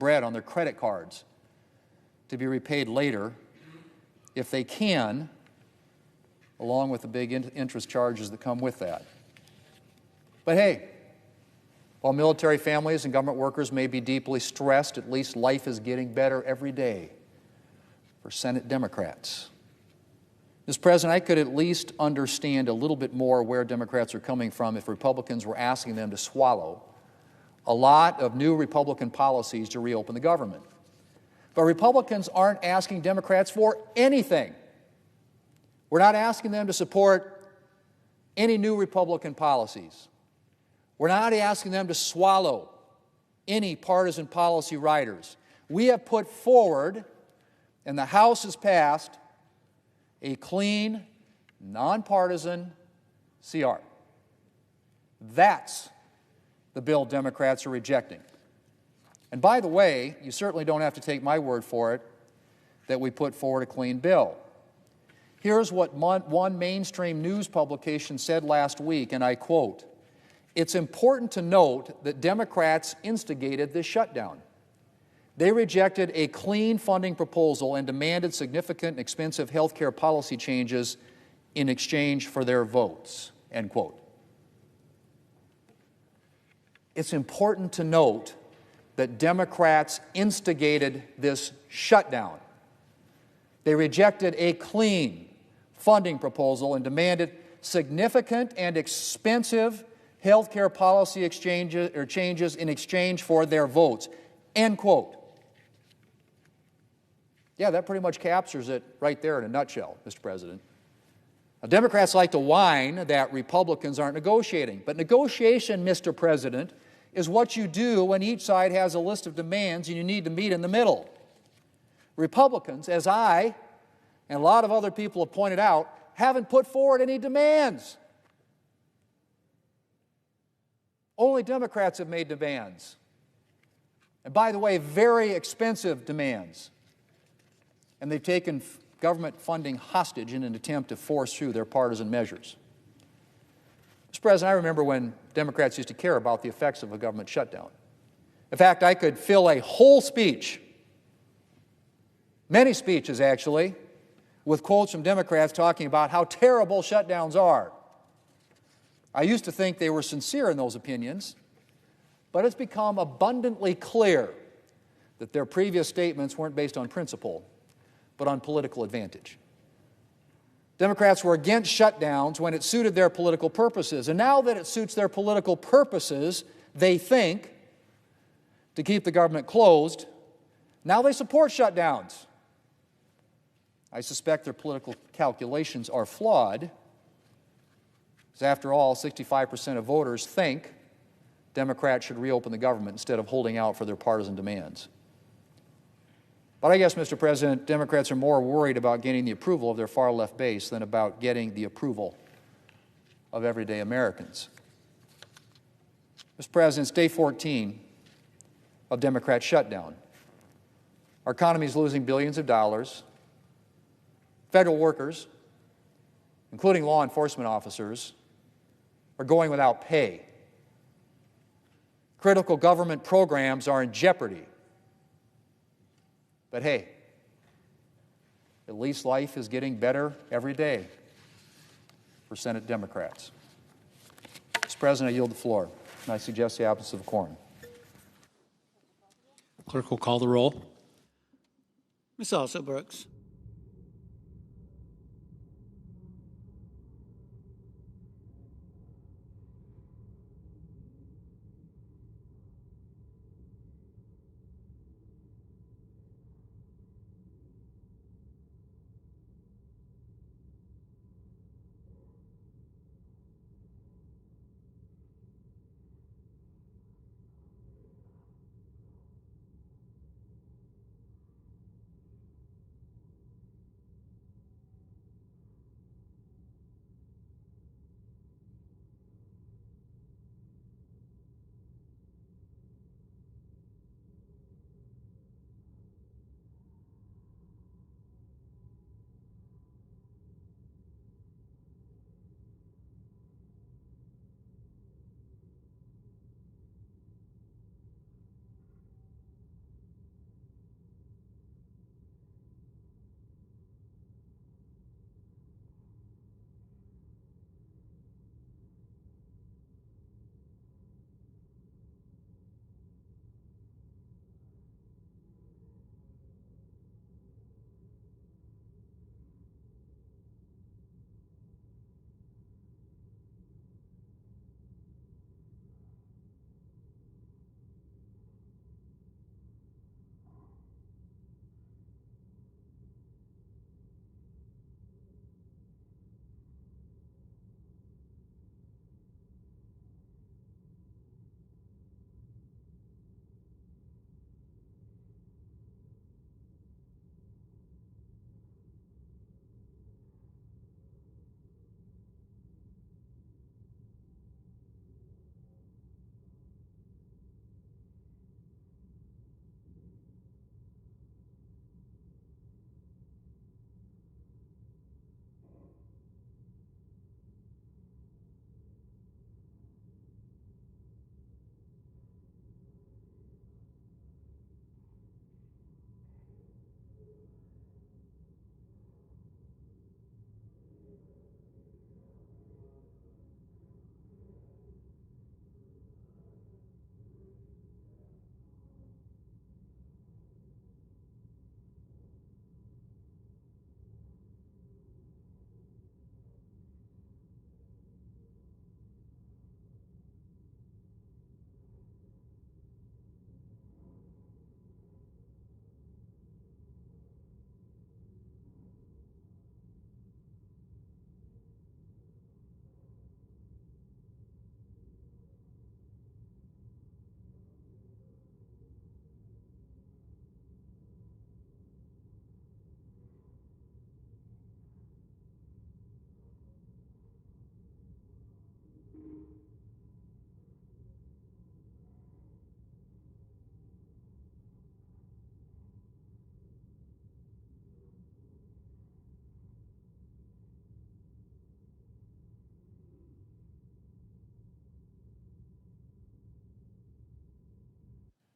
bread on their credit cards to be repaid later if they can, along with the big interest charges that come with that. But hey, while military families and government workers may be deeply stressed, at least life is getting better every day for Senate Democrats. Mr. President, I could at least understand a little bit more where Democrats are coming from if Republicans were asking them to swallow a lot of new Republican policies to reopen the government. But Republicans aren't asking Democrats for anything. We're not asking them to support any new Republican policies. We're not asking them to swallow any partisan policy riders. We have put forward, and the House has passed, a clean, nonpartisan CR. That's the bill Democrats are rejecting. And by the way, you certainly don't have to take my word for it that we put forward a clean bill. Here's what one mainstream news publication said last week, and I quote, "It's important to note that Democrats instigated this shutdown. They rejected a clean funding proposal and demanded significant and expensive health care policy changes in exchange for their votes," end quote. It's important to note that Democrats instigated this shutdown. They rejected a clean funding proposal and demanded significant and expensive health care policy changes in exchange for their votes, end quote. Yeah, that pretty much captures it right there in a nutshell, Mr. President. Now, Democrats like to whine that Republicans aren't negotiating, but negotiation, Mr. President, is what you do when each side has a list of demands and you need to meet in the middle. Republicans, as I and a lot of other people have pointed out, haven't put forward any demands. Only Democrats have made demands. And by the way, very expensive demands. And they've taken government funding hostage in an attempt to force through their partisan measures. Mr. President, I remember when Democrats used to care about the effects of a government shutdown. In fact, I could fill a whole speech, many speeches actually, with quotes from Democrats talking about how terrible shutdowns are. I used to think they were sincere in those opinions, but it's become abundantly clear that their previous statements weren't based on principle, but on political advantage. Democrats were against shutdowns when it suited their political purposes, and now that it suits their political purposes, they think, to keep the government closed, now they support shutdowns. I suspect their political calculations are flawed, because after all, 65% of voters think Democrats should reopen the government instead of holding out for their partisan demands. But I guess, Mr. President, Democrats are more worried about gaining the approval of their far-left base than about getting the approval of everyday Americans. Mr. President, it's day 14 of Democrat shutdown. Our economy is losing billions of dollars. Federal workers, including law enforcement officers, are going without pay. Critical government programs are in jeopardy. But hey, at least life is getting better every day for Senate Democrats. Mr. President, I yield the floor, and I suggest the absence of a quorum. Clerk will call the roll. Ms. Alsop-Brooks.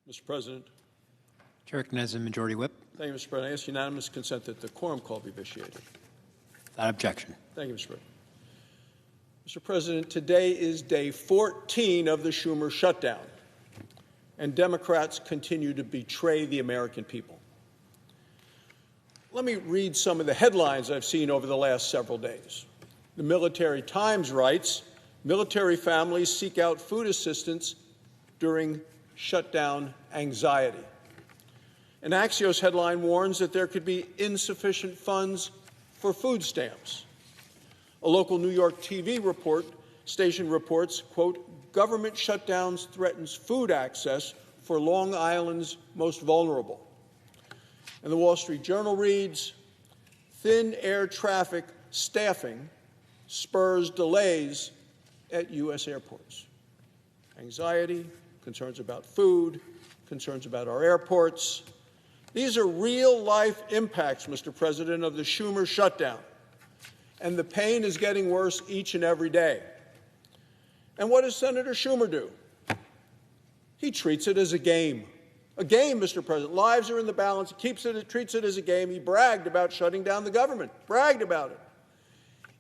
Mr. President. Chair recognizes the Majority Whip. Thank you, Mr. President. I ask unanimous consent that the quorum call be vitiated. Without objection. Thank you, Mr. President. Mr. President, today is day 14 of the Schumer shutdown, and Democrats continue to betray the American people. Let me read some of the headlines I've seen over the last several days. The Military Times writes, military families seek out food assistance during shutdown anxiety. An Axios headline warns that there could be insufficient funds for food stamps. A local New York TV station reports, quote, government shutdowns threatens food access for Long Island's most vulnerable. And the Wall Street Journal reads, thin air traffic staffing spurs delays at U.S. airports. Anxiety, concerns about food, concerns about our airports. These are real-life impacts, Mr. President, of the Schumer shutdown. And the pain is getting worse each and every day. And what does Senator Schumer do? He treats it as a game. A game, Mr. President. Lives are in the balance. He treats it as a game. He bragged about shutting down the government. Bragged about it.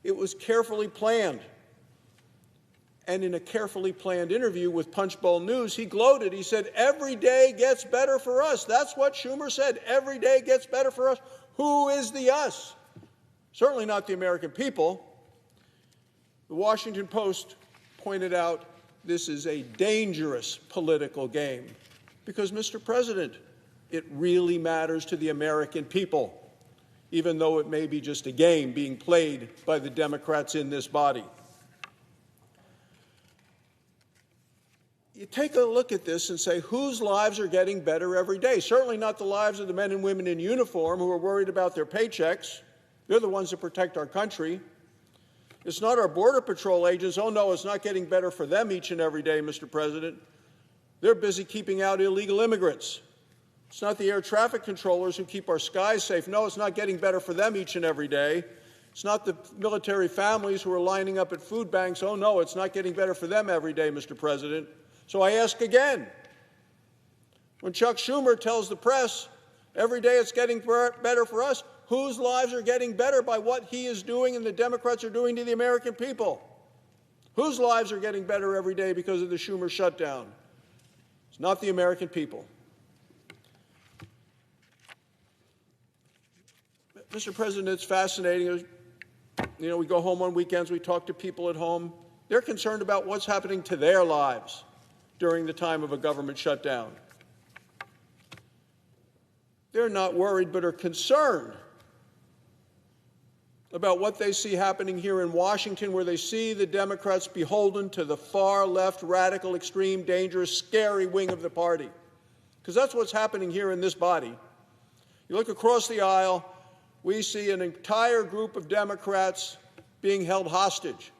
It was carefully planned. And in a carefully planned interview with Punchbowl News, he gloated. He said, every day gets better for us. That's what Schumer said. Every day gets better for us. Who is the us? Certainly not the American people. The Washington Post pointed out this is a dangerous political game because, Mr. President, it really matters to the American people, even though it may be just a game being played by the Democrats in this body. You take a look at this and say, whose lives are getting better every day? Certainly not the lives of the men and women in uniform who are worried about their paychecks. They're the ones that protect our country. It's not our Border Patrol agents. Oh, no, it's not getting better for them each and every day, Mr. President. They're busy keeping out illegal immigrants. It's not the air traffic controllers who keep our skies safe. No, it's not getting better for them each and every day. It's not the military families who are lining up at food banks. Oh, no, it's not getting better for them every day, Mr. President. So I ask again, when Chuck Schumer tells the press, every day it's getting better for us, whose lives are getting better by what he is doing and the Democrats are doing to the American people? Whose lives are getting better every day because of the Schumer shutdown? It's not the American people. Mr. President, it's fascinating. You know, we go home on weekends, we talk to people at home. They're concerned about what's happening to their lives during the time of a government shutdown. They're not worried but are concerned about what they see happening here in Washington, where they see the Democrats beholden to the far left, radical, extreme, dangerous, scary wing of the party. Because that's what's happening here in this body. You look across the aisle, we see an entire group of Democrats being held hostage.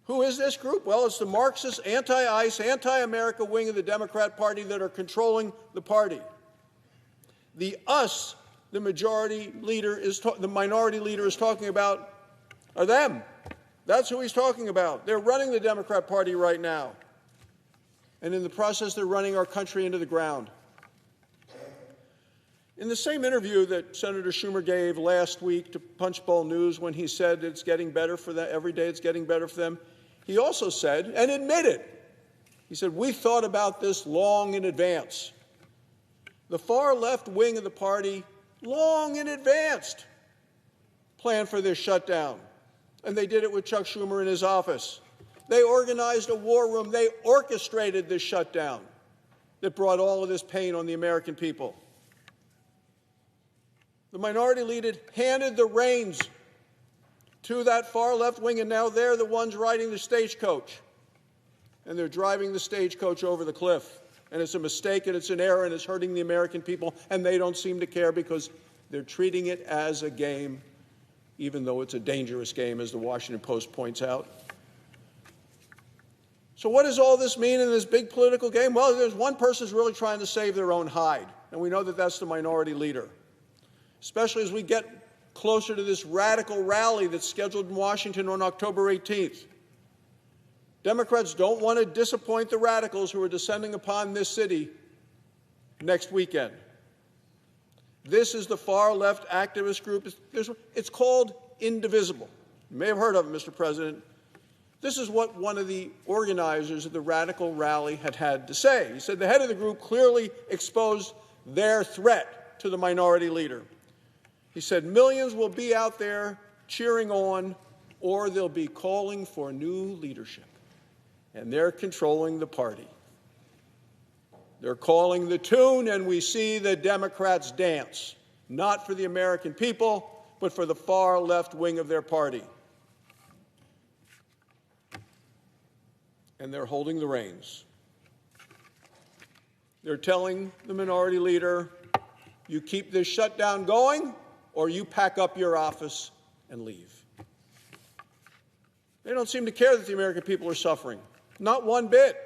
Who is this group? Well, it's the Marxist, anti-ICE, anti-America wing of the Democrat Party that are controlling the party. The us, the minority leader is talking about, are them. That's who he's talking about. They're running the Democrat Party right now. And in the process, they're running our country into the ground. In the same interview that Senator Schumer gave last week to Punchbowl News when he said it's getting better for them, every day it's getting better for them, he also said, and admitted, he said, we thought about this long in advance. The far left wing of the party, long in advance, planned for this shutdown. And they did it with Chuck Schumer in his office. They organized a war room. They orchestrated this shutdown that brought all of this pain on the American people. The minority leader handed the reins to that far left wing, and now they're the ones riding the stagecoach. And they're driving the stagecoach over the cliff. And it's a mistake, and it's an error, and it's hurting the American people, and they don't seem to care because they're treating it as a game, even though it's a dangerous game, as the Washington Post points out. So what does all this mean in this big political game? Well, there's one person who's really trying to save their own hide, and we know that that's the minority leader, especially as we get closer to this radical rally that's scheduled in Washington on October 18th. Democrats don't want to disappoint the radicals who are descending upon this city next weekend. This is the far-left activist group. It's called Indivisible. You may have heard of it, Mr. President. This is what one of the organizers of the radical rally had to say. He said the head of the group clearly exposed their threat to the minority leader. He said millions will be out there cheering on, or they'll be calling for new leadership. And they're controlling the party. They're calling the tune, and we see the Democrats dance, not for the American people, but for the far left wing of their party. And they're holding the reins. They're telling the minority leader, you keep this shutdown going, or you pack up your office and leave. They don't seem to care that the American people are suffering. Not one bit.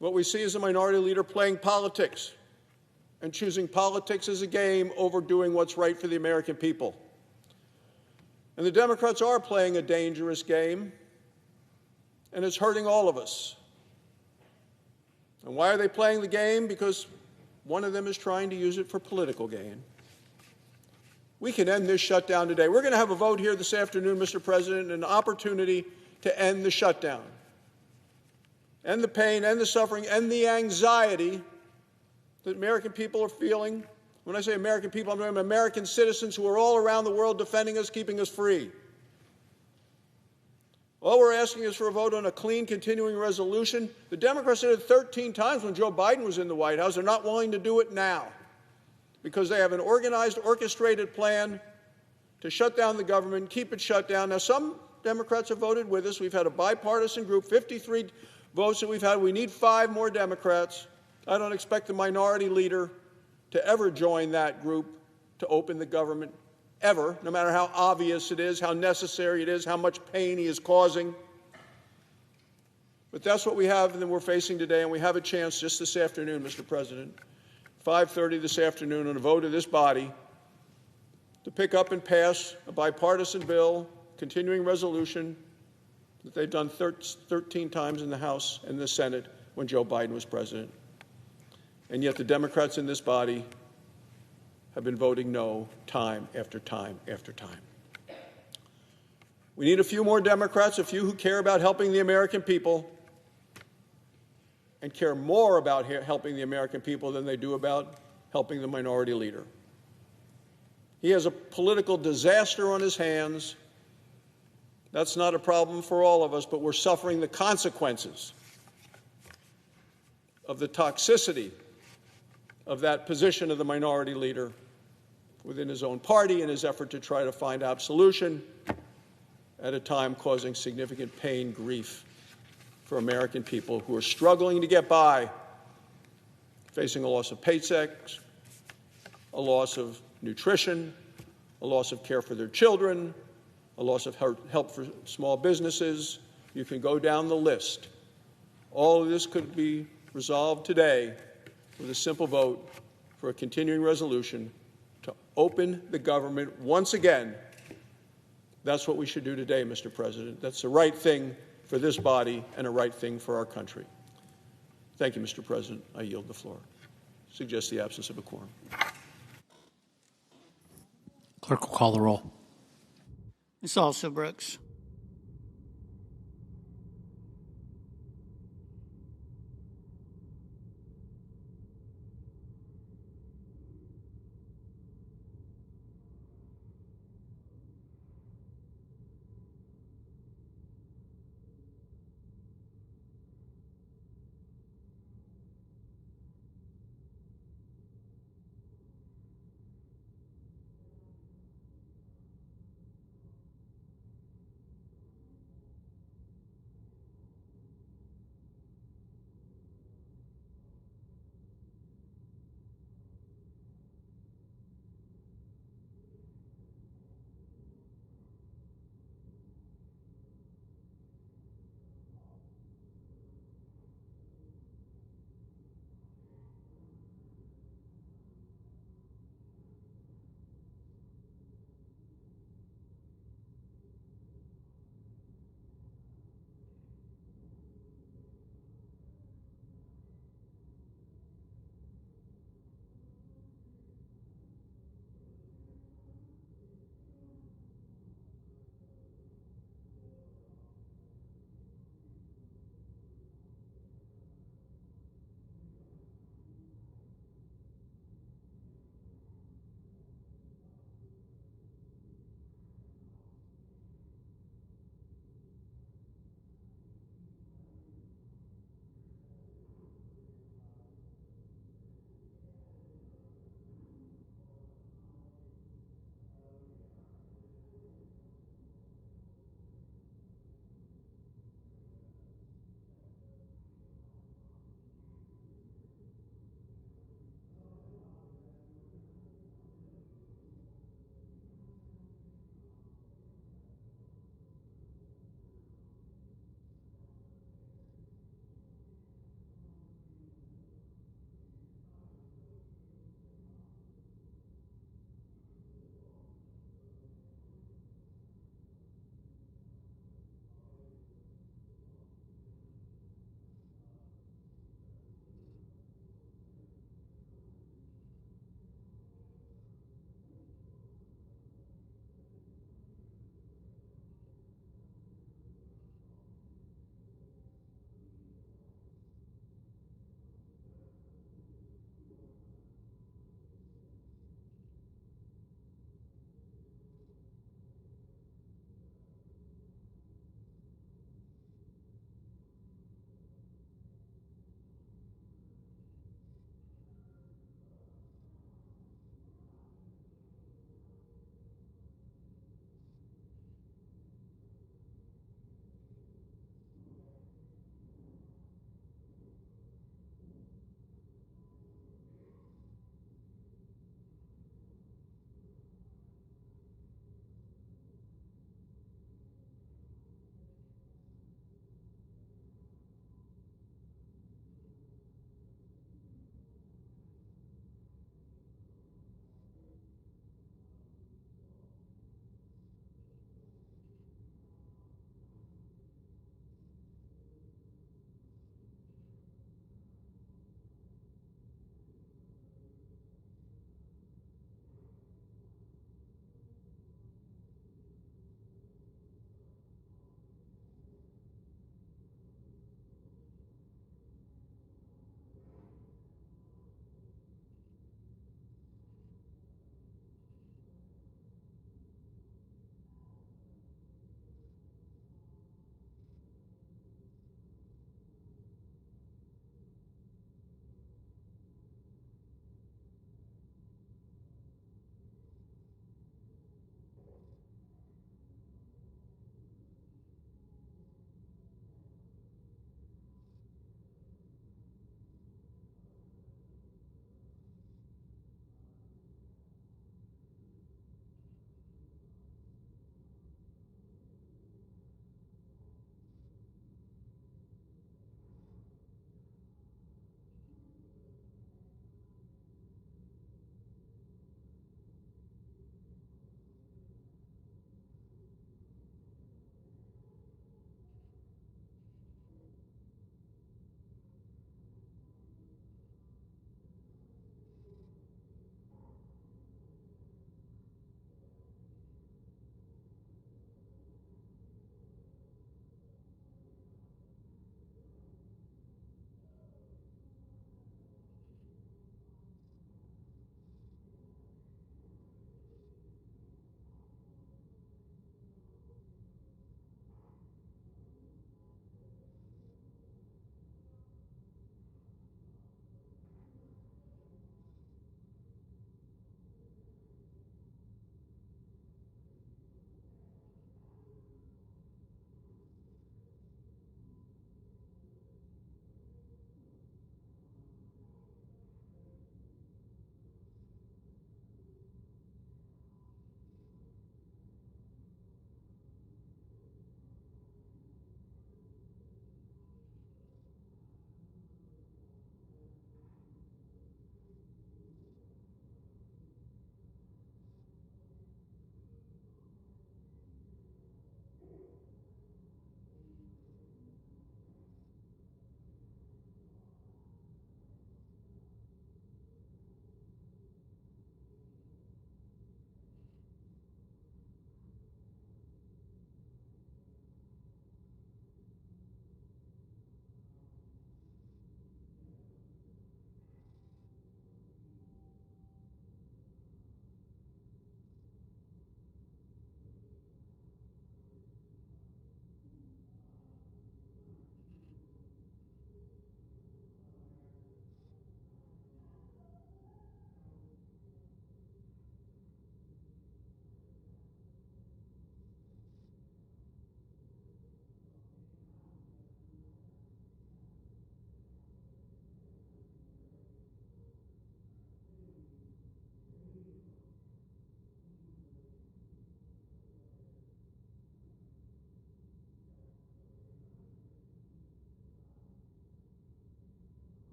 What we see is a minority leader playing politics and choosing politics as a game over doing what's right for the American people. And the Democrats are playing a dangerous game, and it's hurting all of us. And why are they playing the game? Because one of them is trying to use it for political gain. We can end this shutdown today. We're going to have a vote here this afternoon, Mr. President, an opportunity to end the shutdown. End the pain, end the suffering, end the anxiety that American people are feeling. When I say American people, I'm talking about American citizens who are all around the world defending us, keeping us free. All we're asking is for a vote on a clean, continuing resolution. The Democrats did it 13 times when Joe Biden was in the White House. They're not willing to do it now because they have an organized, orchestrated plan to shut down the government, keep it shut down. Now, some Democrats have voted with us. We've had a bipartisan group, 53 votes that we've had. We need 5 more Democrats. I don't expect the minority leader to ever join that group to open the government, ever, no matter how obvious it is, how necessary it is, how much pain he is causing. But that's what we have and we're facing today, and we have a chance just this afternoon, Mr. President, 5:30 this afternoon, on a vote of this body to pick up and pass a bipartisan bill, continuing resolution, that they've done 13 times in the House and the Senate when Joe Biden was president. And yet the Democrats in this body have been voting no time after time after time. We need a few more Democrats, a few who care about helping the American people and care more about helping the American people than they do about helping the minority leader. He has a political disaster on his hands. That's not a problem for all of us, but we're suffering the consequences of the toxicity of that position of the minority leader within his own party in his effort to try to find absolution at a time causing significant pain, grief for American people who are struggling to get by, facing a loss of paychecks, a loss of nutrition, a loss of care for their children, a loss of help for small businesses. You can go down the list. All of this could be resolved today with a simple vote for a continuing resolution to open the government once again. That's what we should do today, Mr. President. That's the right thing for this body and a right thing for our country. Thank you, Mr. President. I yield the floor. Suggest the absence of a quorum. Clerk will call the roll. Ms. Alsobrooks.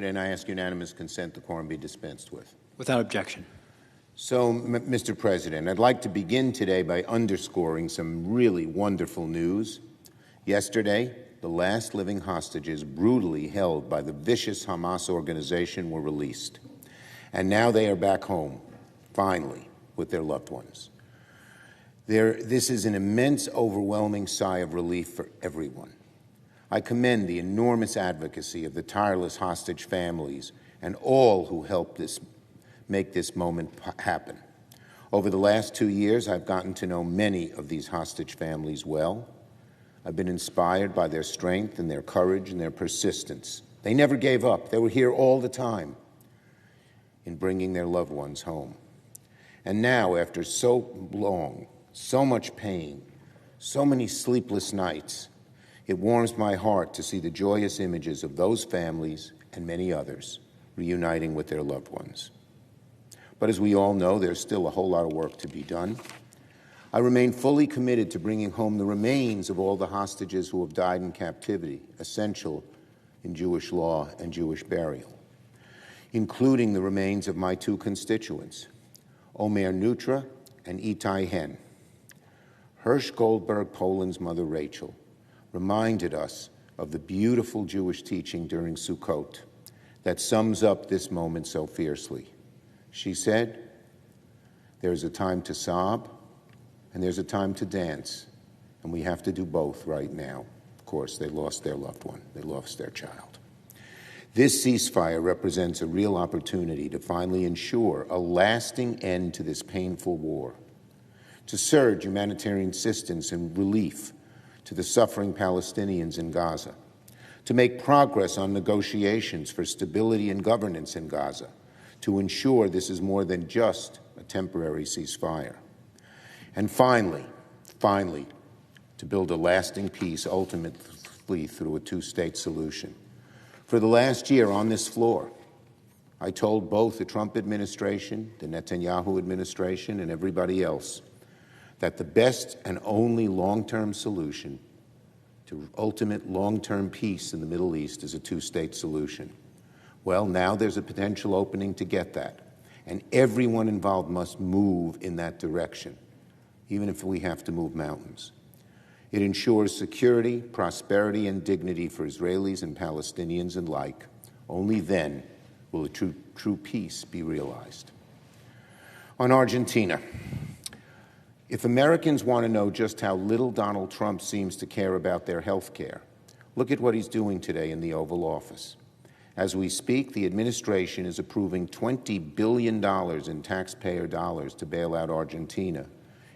And I ask unanimous consent the quorum be dispensed with. Without objection. So, Mr. President, I'd like to begin today by underscoring some really wonderful news. Yesterday, the last living hostages brutally held by the vicious Hamas organization were released. And now they are back home, finally, with their loved ones. This is an immense, overwhelming sigh of relief for everyone. I commend the enormous advocacy of the tireless hostage families and all who helped make this moment happen. Over the last 2 years, I've gotten to know many of these hostage families well. I've been inspired by their strength and their courage and their persistence. They never gave up. They were here all the time in bringing their loved ones home. And now, after so long, so much pain, so many sleepless nights, it warms my heart to see the joyous images of those families and many others reuniting with their loved ones. But as we all know, there's still a whole lot of work to be done. I remain fully committed to bringing home the remains of all the hostages who have died in captivity, essential in Jewish law and Jewish burial, including the remains of my two constituents, Omer Nutra and Itai Hen. Hirsch Goldberg, Poland's mother Rachel, reminded us of the beautiful Jewish teaching during Sukkot that sums up this moment so fiercely. She said, "There's a time to sob, and there's a time to dance, and we have to do both right now." Of course, they lost their loved one. They lost their child. This ceasefire represents a real opportunity to finally ensure a lasting end to this painful war, to surge humanitarian assistance and relief to the suffering Palestinians in Gaza, to make progress on negotiations for stability and governance in Gaza, to ensure this is more than just a temporary ceasefire. And finally, to build a lasting peace ultimately through a two-state solution. For the last year on this floor, I told both the Trump administration, the Netanyahu administration, and everybody else that the best and only long-term solution to ultimate long-term peace in the Middle East is a two-state solution. Well, now there's a potential opening to get that, and everyone involved must move in that direction, even if we have to move mountains. It ensures security, prosperity, and dignity for Israelis and Palestinians alike. Only then will a true peace be realized. On Argentina, if Americans want to know just how little Donald Trump seems to care about their health care, look at what he's doing today in the Oval Office. As we speak, the administration is approving $20 billion in taxpayer dollars to bail out Argentina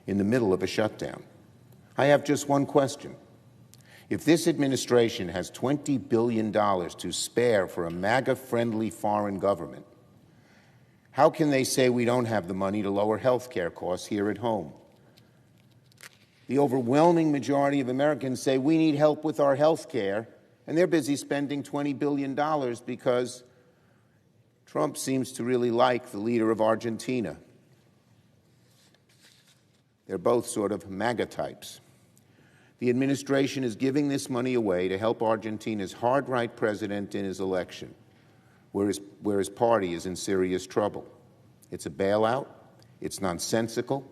in the middle of a shutdown. I have just one question. If this administration has $20 billion to spare for a MAGA-friendly foreign government, how can they say we don't have the money to lower health care costs here at home? The overwhelming majority of Americans say we need help with our health care, and they're busy spending $20 billion because Trump seems to really like the leader of Argentina. They're both sort of MAGA types. The administration is giving this money away to help Argentina's hard-right president in his election, where his party is in serious trouble. It's a bailout, it's nonsensical,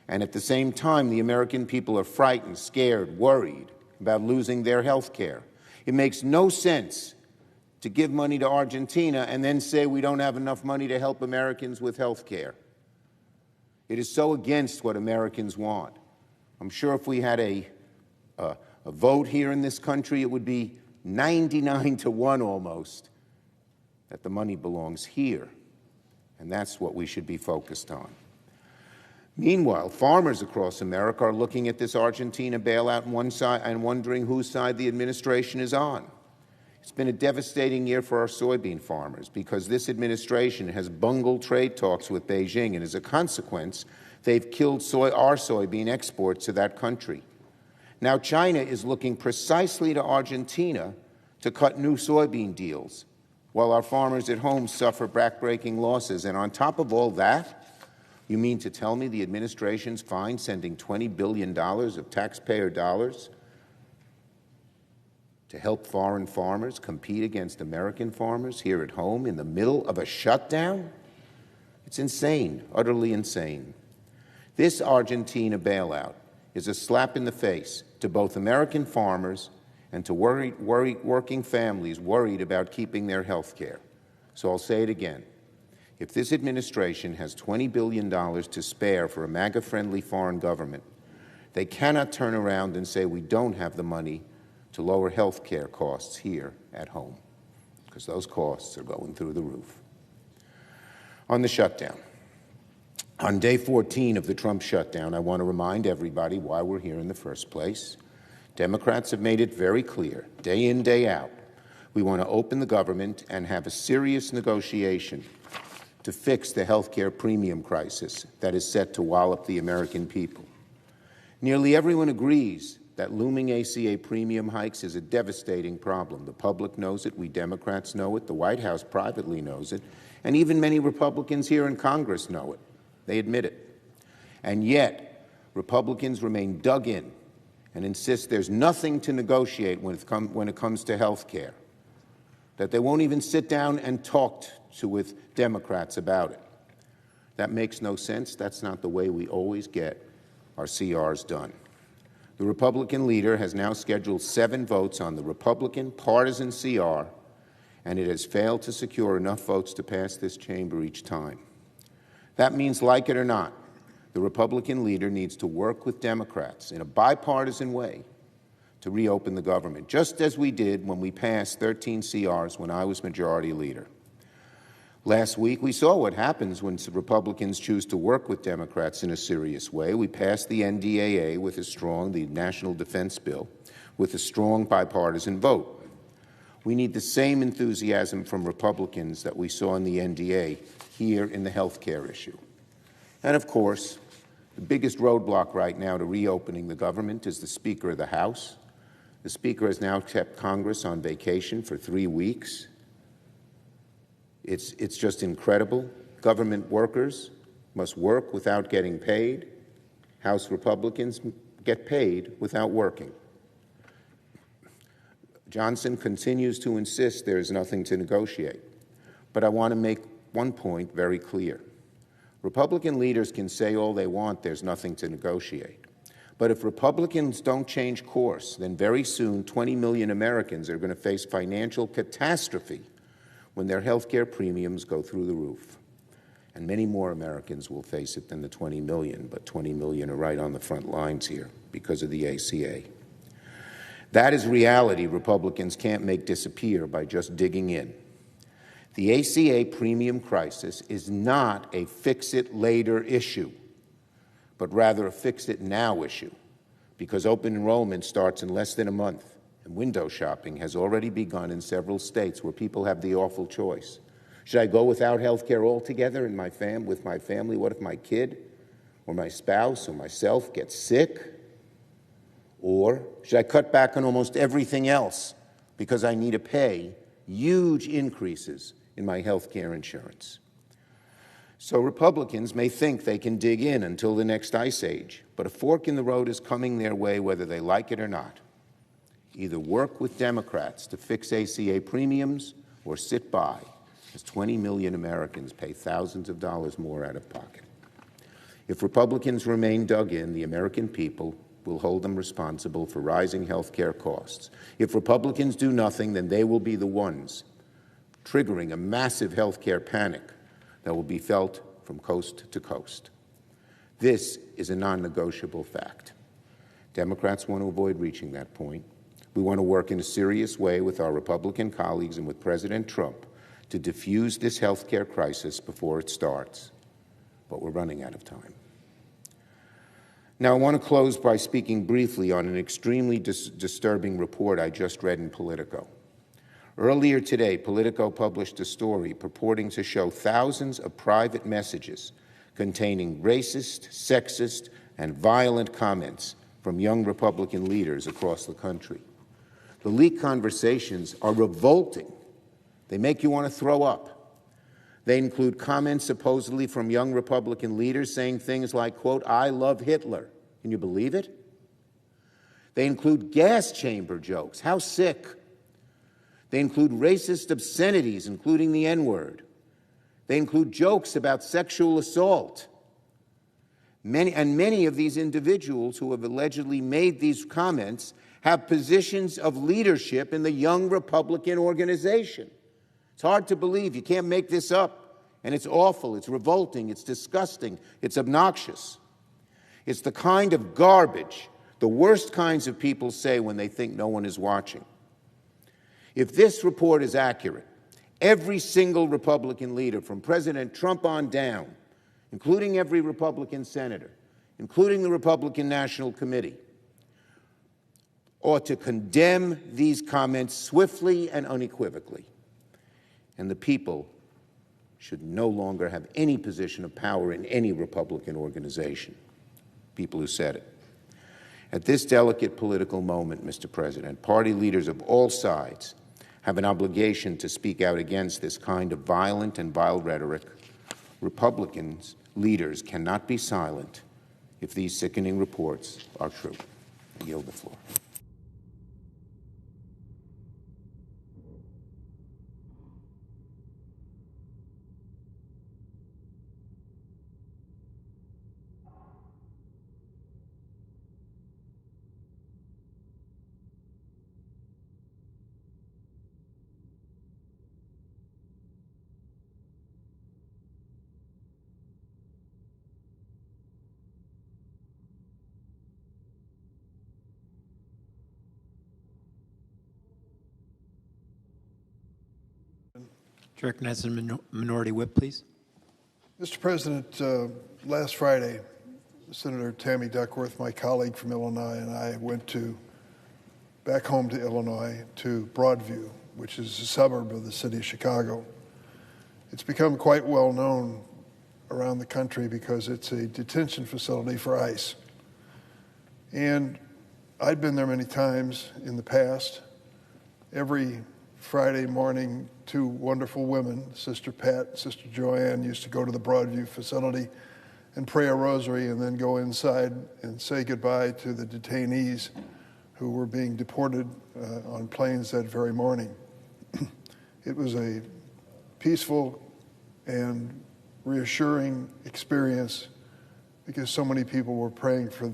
and at the same time, the American people are frightened, scared, worried about losing their health care. It makes no sense to give money to Argentina and then say we don't have enough money to help Americans with health care. It is so against what Americans want. I'm sure if we had a vote here in this country, it would be 99-1 almost that the money belongs here, and that's what we should be focused on. Meanwhile, farmers across America are looking at this Argentina bailout on one side and wondering whose side the administration is on. It's been a devastating year for our soybean farmers because this administration has bungled trade talks with Beijing, and as a consequence, they've killed our soybean exports to that country. Now China is looking precisely to Argentina to cut new soybean deals, while our farmers at home suffer backbreaking losses. And on top of all that, you mean to tell me the administration's fine sending $20 billion of taxpayer dollars to help foreign farmers compete against American farmers here at home in the middle of a shutdown? It's insane, utterly insane. This Argentina bailout is a slap in the face to both American farmers and to working families worried about keeping their health care. So I'll say it again. If this administration has $20 billion to spare for a MAGA-friendly foreign government, they cannot turn around and say we don't have the money to lower health care costs here at home, because those costs are going through the roof. On the shutdown. On day 14 of the Trump shutdown, I want to remind everybody why we're here in the first place. Democrats have made it very clear, day in, day out, we want to open the government and have a serious negotiation to fix the health care premium crisis that is set to wallop the American people. Nearly everyone agrees that looming ACA premium hikes is a devastating problem. The public knows it, we Democrats know it, the White House privately knows it, and even many Republicans here in Congress know it. They admit it. And yet, Republicans remain dug in and insist there's nothing to negotiate when it comes to health care, that they won't even sit down and talk with Democrats about it. That makes no sense. That's not the way we always get our CRs done. The Republican leader has now scheduled 7 votes on the Republican partisan CR, and it has failed to secure enough votes to pass this chamber each time. That means, like it or not, the Republican leader needs to work with Democrats in a bipartisan way to reopen the government, just as we did when we passed 13 CRs when I was majority leader. Last week, we saw what happens when Republicans choose to work with Democrats in a serious way. We passed the NDAA the National Defense Bill, with a strong bipartisan vote. We need the same enthusiasm from Republicans that we saw in the NDA here in the health care issue. And of course, the biggest roadblock right now to reopening the government is the Speaker of the House. The Speaker has now kept Congress on vacation for 3 weeks. It's just incredible. Government workers must work without getting paid. House Republicans get paid without working. Johnson continues to insist there is nothing to negotiate. But I want to make one point very clear. Republican leaders can say all they want, there's nothing to negotiate. But if Republicans don't change course, then very soon 20 million Americans are going to face financial catastrophe when their health care premiums go through the roof. And many more Americans will face it than the 20 million, but 20 million are right on the front lines here because of the ACA. That is reality Republicans can't make disappear by just digging in. The ACA premium crisis is not a fix-it-later issue, but rather a fix-it-now issue, because open enrollment starts in less than a month. And window shopping has already begun in several states where people have the awful choice. Should I go without health care altogether with my family? What if my kid or my spouse or myself gets sick? Or should I cut back on almost everything else because I need to pay huge increases in my health care insurance? So Republicans may think they can dig in until the next ice age, but a fork in the road is coming their way whether they like it or not. Either work with Democrats to fix ACA premiums or sit by as 20 million Americans pay thousands of dollars more out of pocket. If Republicans remain dug in, the American people will hold them responsible for rising health care costs. If Republicans do nothing, then they will be the ones triggering a massive health care panic that will be felt from coast to coast. This is a non-negotiable fact. Democrats want to avoid reaching that point. We want to work in a serious way with our Republican colleagues and with President Trump to diffuse this health care crisis before it starts. But we're running out of time. Now, I want to close by speaking briefly on an extremely disturbing report I just read in Politico. Earlier today, Politico published a story purporting to show thousands of private messages containing racist, sexist, and violent comments from young Republican leaders across the country. The leaked conversations are revolting. They make you want to throw up. They include comments supposedly from young Republican leaders saying things like, quote, "I love Hitler." Can you believe it? They include gas chamber jokes. How sick. They include racist obscenities, including the N-word. They include jokes about sexual assault. Many of these individuals who have allegedly made these comments have positions of leadership in the Young Republican organization. It's hard to believe. You can't make this up. And it's awful. It's revolting. It's disgusting. It's obnoxious. It's the kind of garbage the worst kinds of people say when they think no one is watching. If this report is accurate, every single Republican leader, from President Trump on down, including every Republican senator, including the Republican National Committee, ought to condemn these comments swiftly and unequivocally. And the people should no longer have any position of power in any Republican organization. People who said it. At this delicate political moment, Mr. President, party leaders of all sides have an obligation to speak out against this kind of violent and vile rhetoric. Republicans, leaders cannot be silent if these sickening reports are true. I yield the floor. To recognize the minority whip, please. Mr. President, last Friday, Senator Tammy Duckworth, my colleague from Illinois, and I went back home to Illinois to Broadview, which is a suburb of the city of Chicago. It's become quite well known around the country because it's a detention facility for ICE. And I'd been there many times in the past. Every Friday morning, two wonderful women, Sister Pat and Sister Joanne, used to go to the Broadview facility and pray a rosary and then go inside and say goodbye to the detainees who were being deported on planes that very morning. It was a peaceful and reassuring experience because so many people were praying for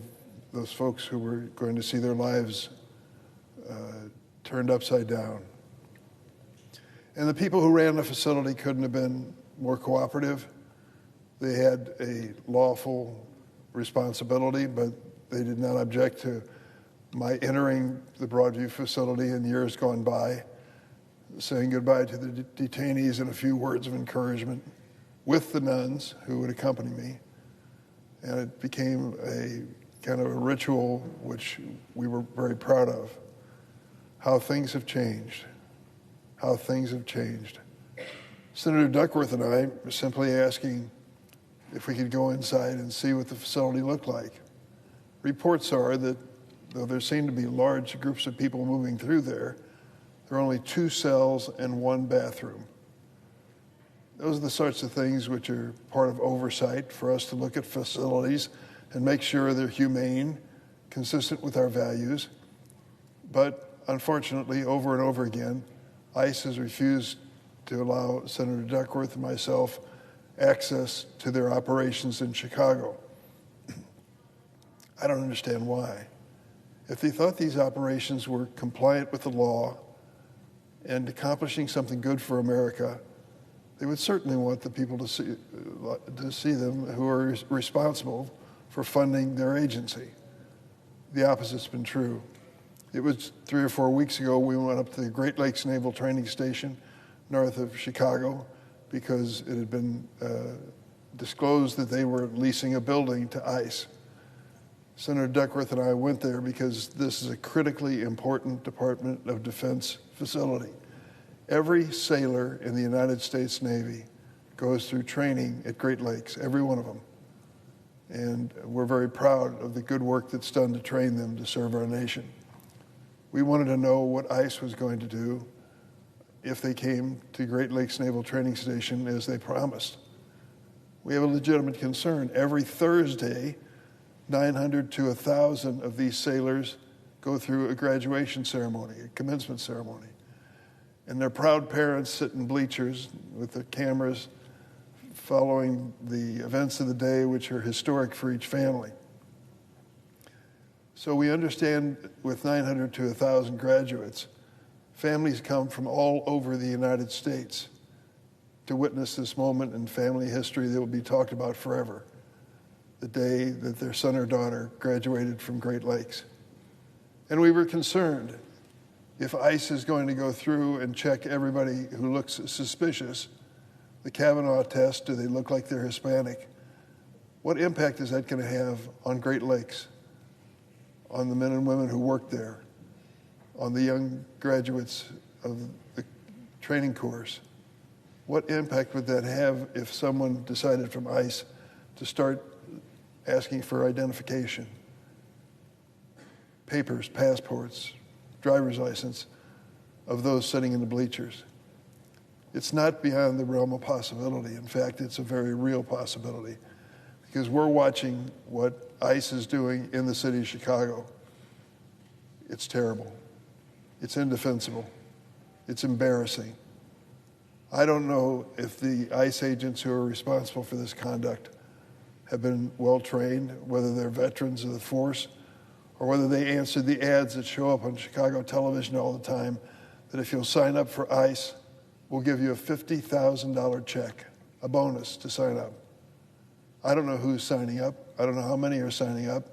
those folks who were going to see their lives turned upside down. And the people who ran the facility couldn't have been more cooperative. They had a lawful responsibility, but they did not object to my entering the Broadview facility in years gone by, saying goodbye to the detainees and a few words of encouragement with the nuns who would accompany me. And it became a kind of a ritual which we were very proud of. How things have changed. How things have changed. Senator Duckworth and I were simply asking if we could go inside and see what the facility looked like. Reports are that though there seem to be large groups of people moving through there are only 2 cells and 1 bathroom. Those are the sorts of things which are part of oversight for us to look at facilities and make sure they're humane, consistent with our values. But unfortunately, over and over again, ICE has refused to allow Senator Duckworth and myself access to their operations in Chicago. I don't understand why. If they thought these operations were compliant with the law and accomplishing something good for America, they would certainly want the people to see them who are responsible for funding their agency. The opposite's been true. It was 3 or 4 weeks ago we went up to the Great Lakes Naval Training Station north of Chicago because it had been disclosed that they were leasing a building to ICE. Senator Duckworth and I went there because this is a critically important Department of Defense facility. Every sailor in the United States Navy goes through training at Great Lakes, every one of them. And we're very proud of the good work that's done to train them to serve our nation. We wanted to know what ICE was going to do if they came to Great Lakes Naval Training Station as they promised. We have a legitimate concern. Every Thursday, 900 to 1,000 of these sailors go through a graduation ceremony, a commencement ceremony. and their proud parents sit in bleachers with their cameras following the events of the day, which are historic for each family. So we understand with 900 to 1,000 graduates, families come from all over the United States to witness this moment in family history that will be talked about forever, the day that their son or daughter graduated from Great Lakes. And we were concerned if ICE is going to go through and check everybody who looks suspicious, the Kavanaugh test, do they look like they're Hispanic? What impact is that going to have on Great Lakes, on the men and women who work there, on the young graduates of the training course? What impact would that have if someone decided from ICE to start asking for identification, papers, passports, driver's license of those sitting in the bleachers? It's not beyond the realm of possibility. In fact, it's a very real possibility, because we're watching what ICE is doing in the city of Chicago. It's terrible. It's indefensible. It's embarrassing. I don't know if the ICE agents who are responsible for this conduct have been well trained, whether they're veterans of the force, or whether they answered the ads that show up on Chicago television all the time, that if you'll sign up for ICE, we'll give you a $50,000 check, a bonus to sign up. I don't know who's signing up. I don't know how many are signing up.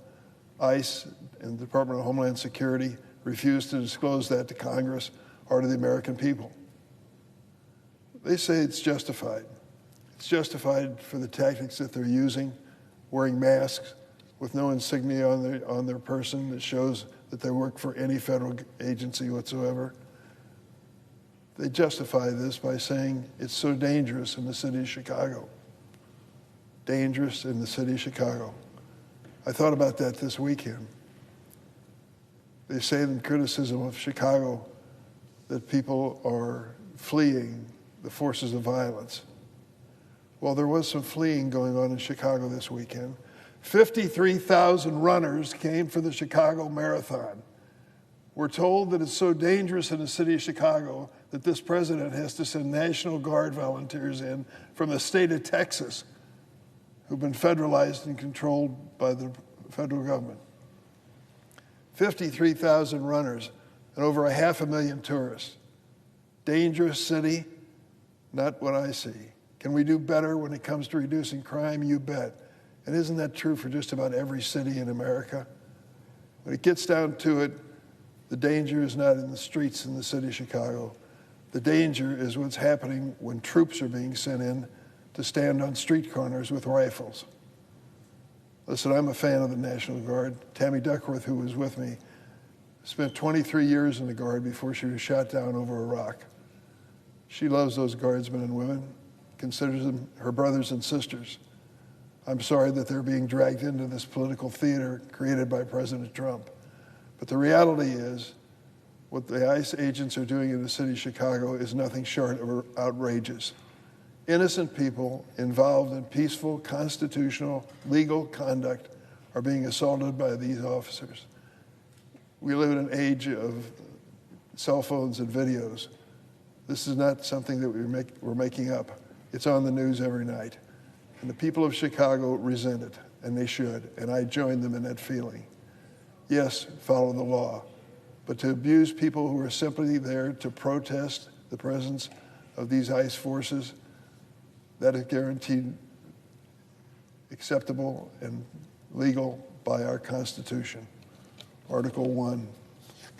ICE and the Department of Homeland Security refuse to disclose that to Congress or to the American people. They say it's justified. It's justified for the tactics that they're using, wearing masks with no insignia on their person that shows that they work for any federal agency whatsoever. They justify this by saying it's so dangerous in the city of Chicago. Dangerous in the city of Chicago. I thought about that this weekend. They say in criticism of Chicago that people are fleeing the forces of violence. Well, there was some fleeing going on in Chicago this weekend. 53,000 runners came for the Chicago Marathon. We're told that it's so dangerous in the city of Chicago that this president has to send National Guard volunteers in from the state of Texas, who've been federalized and controlled by the federal government. 53,000 runners and over 500,000 tourists. Dangerous city, not what I see. Can we do better when it comes to reducing crime? You bet. And isn't that true for just about every city in America? When it gets down to it, the danger is not in the streets in the city of Chicago. The danger is what's happening when troops are being sent in to stand on street corners with rifles. Listen, I'm a fan of the National Guard. Tammy Duckworth, who was with me, spent 23 years in the Guard before she was shot down over Iraq. She loves those Guardsmen and women, considers them her brothers and sisters. I'm sorry that they're being dragged into this political theater created by President Trump. But the reality is, what the ICE agents are doing in the city of Chicago is nothing short of outrageous. Innocent people involved in peaceful, constitutional, legal conduct are being assaulted by these officers. We live in an age of cell phones and videos. This is not something that we're making up. It's on the news every night. And the people of Chicago resent it, and they should, and I join them in that feeling. Yes, follow the law, but to abuse people who are simply there to protest the presence of these ICE forces, that is guaranteed acceptable and legal by our Constitution. Article 1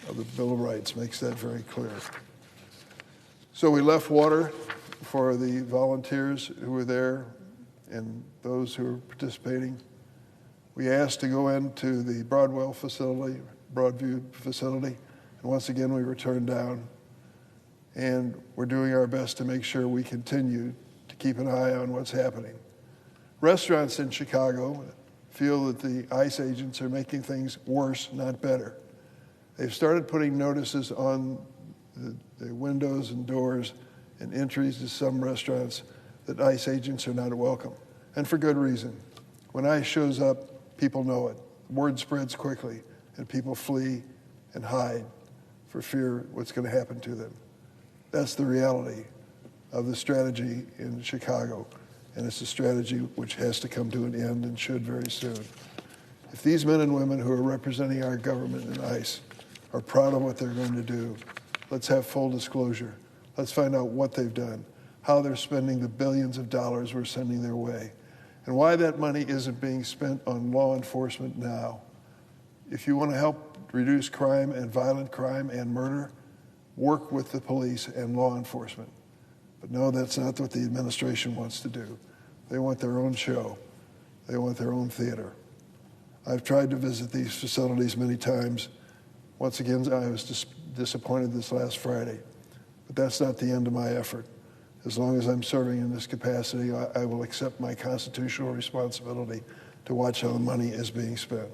of the Bill of Rights makes that very clear. So we left water for the volunteers who were there and those who were participating. We asked to go into the Broadview facility, and once again we were turned down. And we're doing our best to make sure we continue to keep an eye on what's happening. Restaurants in Chicago feel that the ICE agents are making things worse, not better. They've started putting notices on the windows and doors and entries to some restaurants that ICE agents are not welcome, and for good reason. When ICE shows up, people know it. Word spreads quickly, and people flee and hide for fear what's going to happen to them. That's the reality of the strategy in Chicago, and it's a strategy which has to come to an end and should very soon. If these men and women who are representing our government and ICE are proud of what they're going to do, let's have full disclosure. Let's find out what they've done, how they're spending the billions of dollars we're sending their way, and why that money isn't being spent on law enforcement now. If you want to help reduce crime and violent crime and murder, work with the police and law enforcement. But no, that's not what the administration wants to do. They want their own show. They want their own theater. I've tried to visit these facilities many times. Once again, I was disappointed this last Friday. But that's not the end of my effort. As long as I'm serving in this capacity, I will accept my constitutional responsibility to watch how the money is being spent.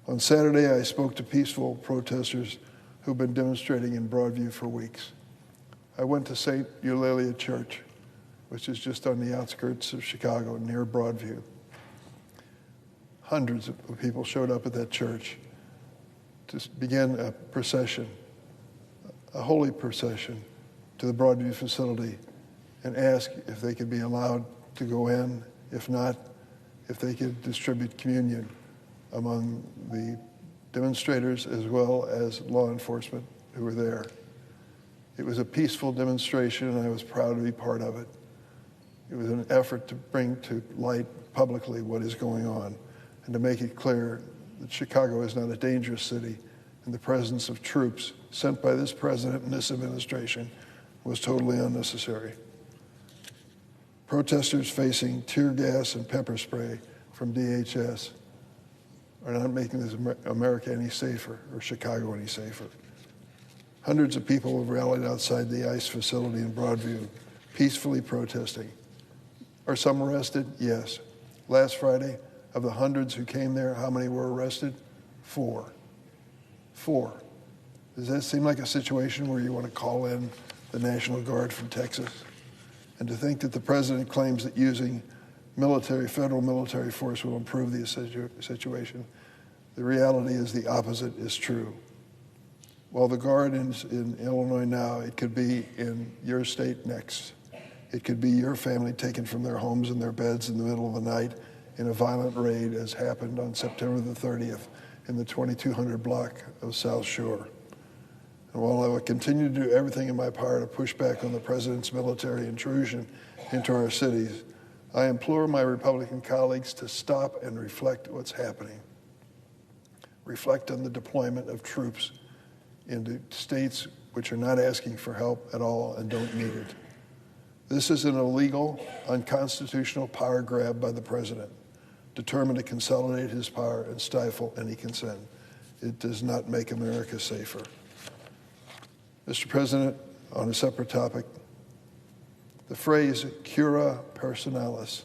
On Saturday, I spoke to peaceful protesters who've been demonstrating in Broadview for weeks. I went to St. Eulalia Church, which is just on the outskirts of Chicago, near Broadview. Hundreds of people showed up at that church to begin a procession, a holy procession, to the Broadview facility and ask if they could be allowed to go in. If not, if they could distribute communion among the demonstrators as well as law enforcement who were there. It was a peaceful demonstration, and I was proud to be part of it. It was an effort to bring to light publicly what is going on and to make it clear that Chicago is not a dangerous city, and the presence of troops sent by this president and this administration was totally unnecessary. Protesters facing tear gas and pepper spray from DHS are not making this America any safer or Chicago any safer. Hundreds of people have rallied outside the ICE facility in Broadview, peacefully protesting. Are some arrested? Yes. Last Friday, of the hundreds who came there, how many were arrested? 4. 4. Does that seem like a situation where you want to call in the National Guard from Texas? And to think that the president claims that using federal military force will improve the situation, the reality is the opposite is true. While the Guard is in Illinois now, it could be in your state next. It could be your family taken from their homes and their beds in the middle of the night in a violent raid, as happened on September the 30th in the 2200 block of South Shore. And while I will continue to do everything in my power to push back on the president's military intrusion into our cities, I implore my Republican colleagues to stop and reflect what's happening. Reflect on the deployment of troops into states which are not asking for help at all and don't need it. This is an illegal, unconstitutional power grab by the president, determined to consolidate his power and stifle any consent. It does not make America safer. Mr. President, on a separate topic, the phrase cura personalis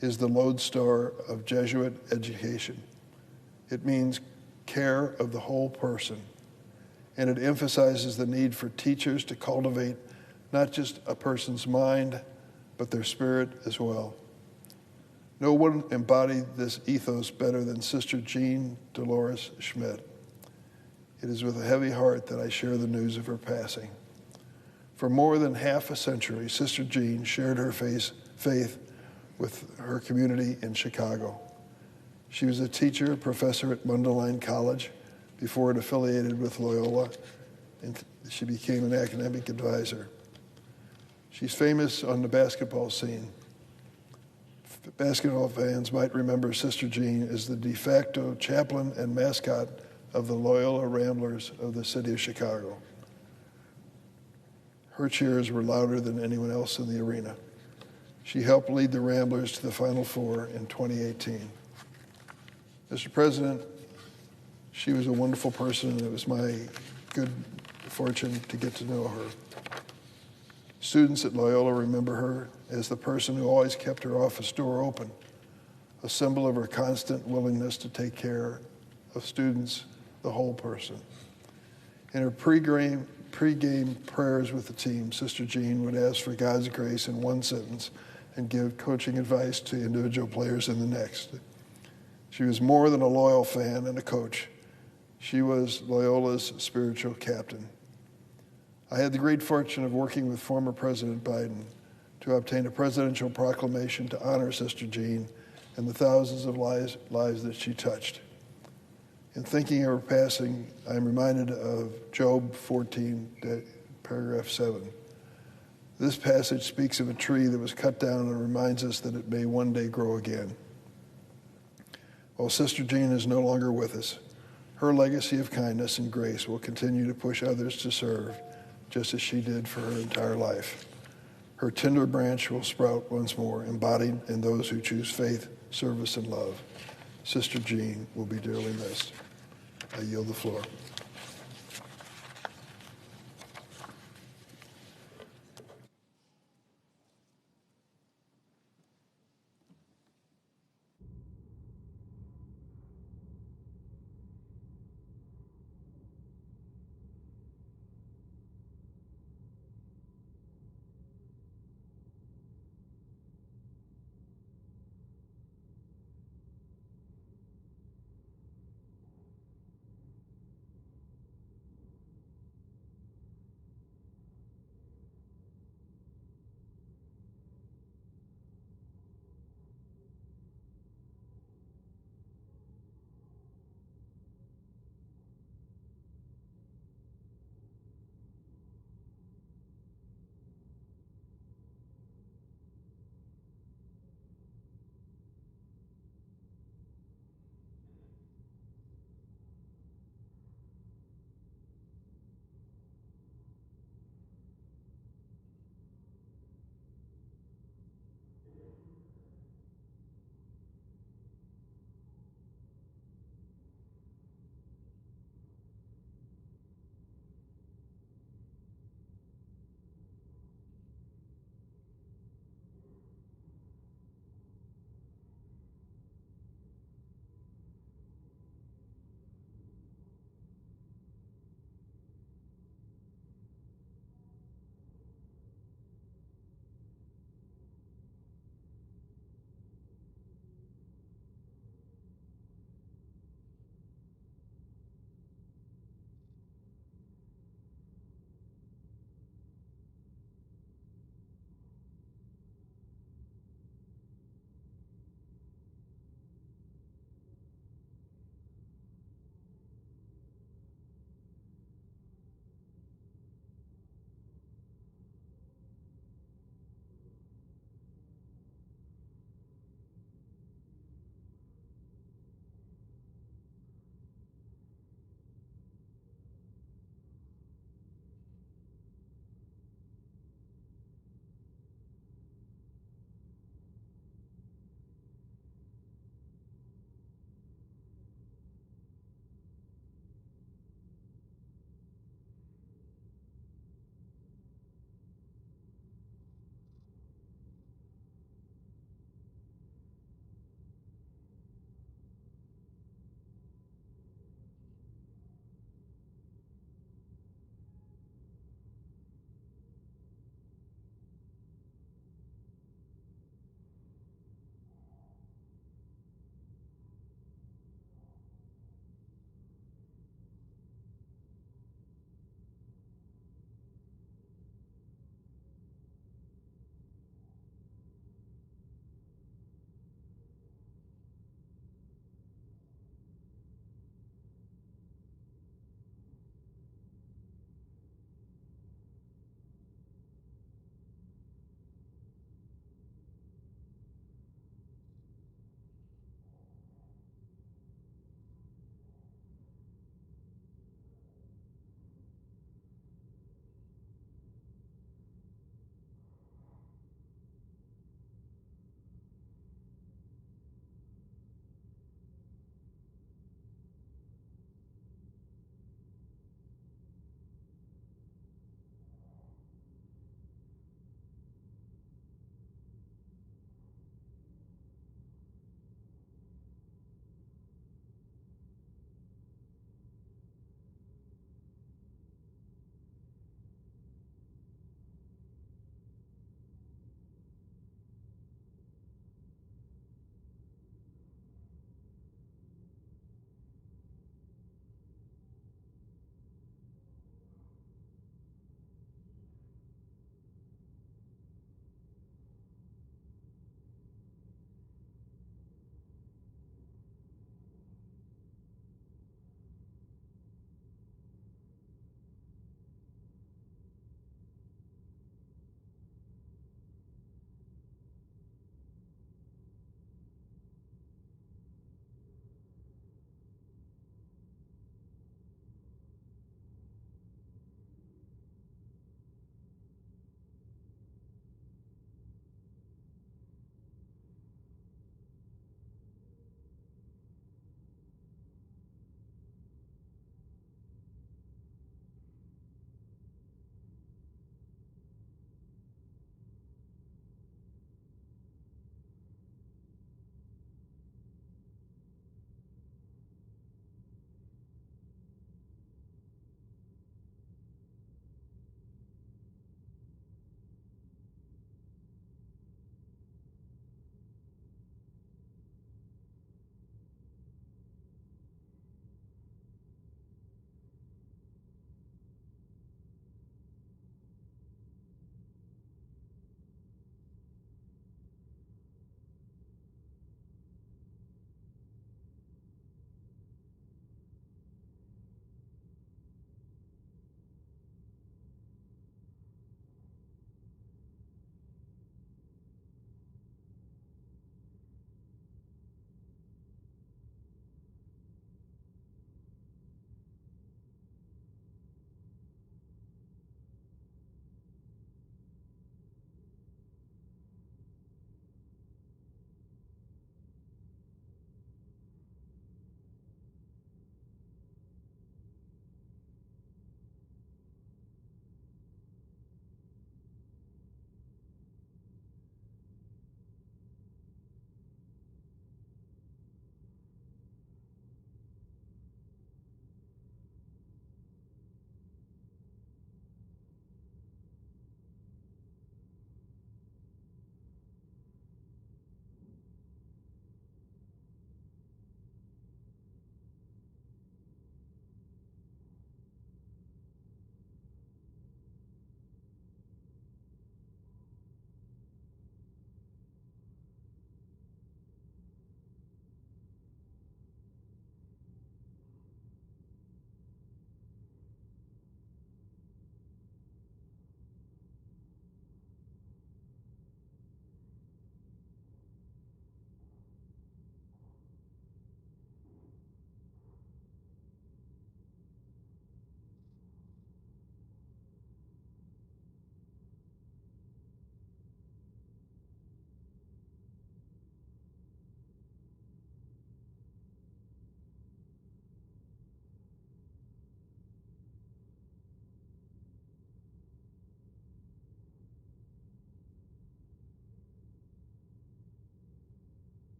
is the lodestar of Jesuit education. It means care of the whole person, and it emphasizes the need for teachers to cultivate not just a person's mind, but their spirit as well. No one embodied this ethos better than Sister Jean Dolores Schmidt. It is with a heavy heart that I share the news of her passing. For more than half a century, Sister Jean shared her faith with her community in Chicago. She was a teacher, professor at Mundelein College before it affiliated with Loyola, and she became an academic advisor. She's famous on the basketball scene. Basketball fans might remember Sister Jean as the de facto chaplain and mascot of the Loyola Ramblers of the city of Chicago. Her cheers were louder than anyone else in the arena. She helped lead the Ramblers to the Final Four in 2018. Mr. President, she was a wonderful person, and it was my good fortune to get to know her. Students at Loyola remember her as the person who always kept her office door open, a symbol of her constant willingness to take care of students, the whole person. In her pregame prayers with the team, Sister Jean would ask for God's grace in one sentence and give coaching advice to individual players in the next. She was more than a loyal fan and a coach. She was Loyola's spiritual captain. I had the great fortune of working with former President Biden to obtain a presidential proclamation to honor Sister Jean and the thousands of lives that she touched. In thinking of her passing, I am reminded of Job 14, paragraph 7. This passage speaks of a tree that was cut down and reminds us that it may one day grow again. While Sister Jean is no longer with us, her legacy of kindness and grace will continue to push others to serve, just as she did for her entire life. Her tender branch will sprout once more, embodied in those who choose faith, service, and love. Sister Jean will be dearly missed. I yield the floor.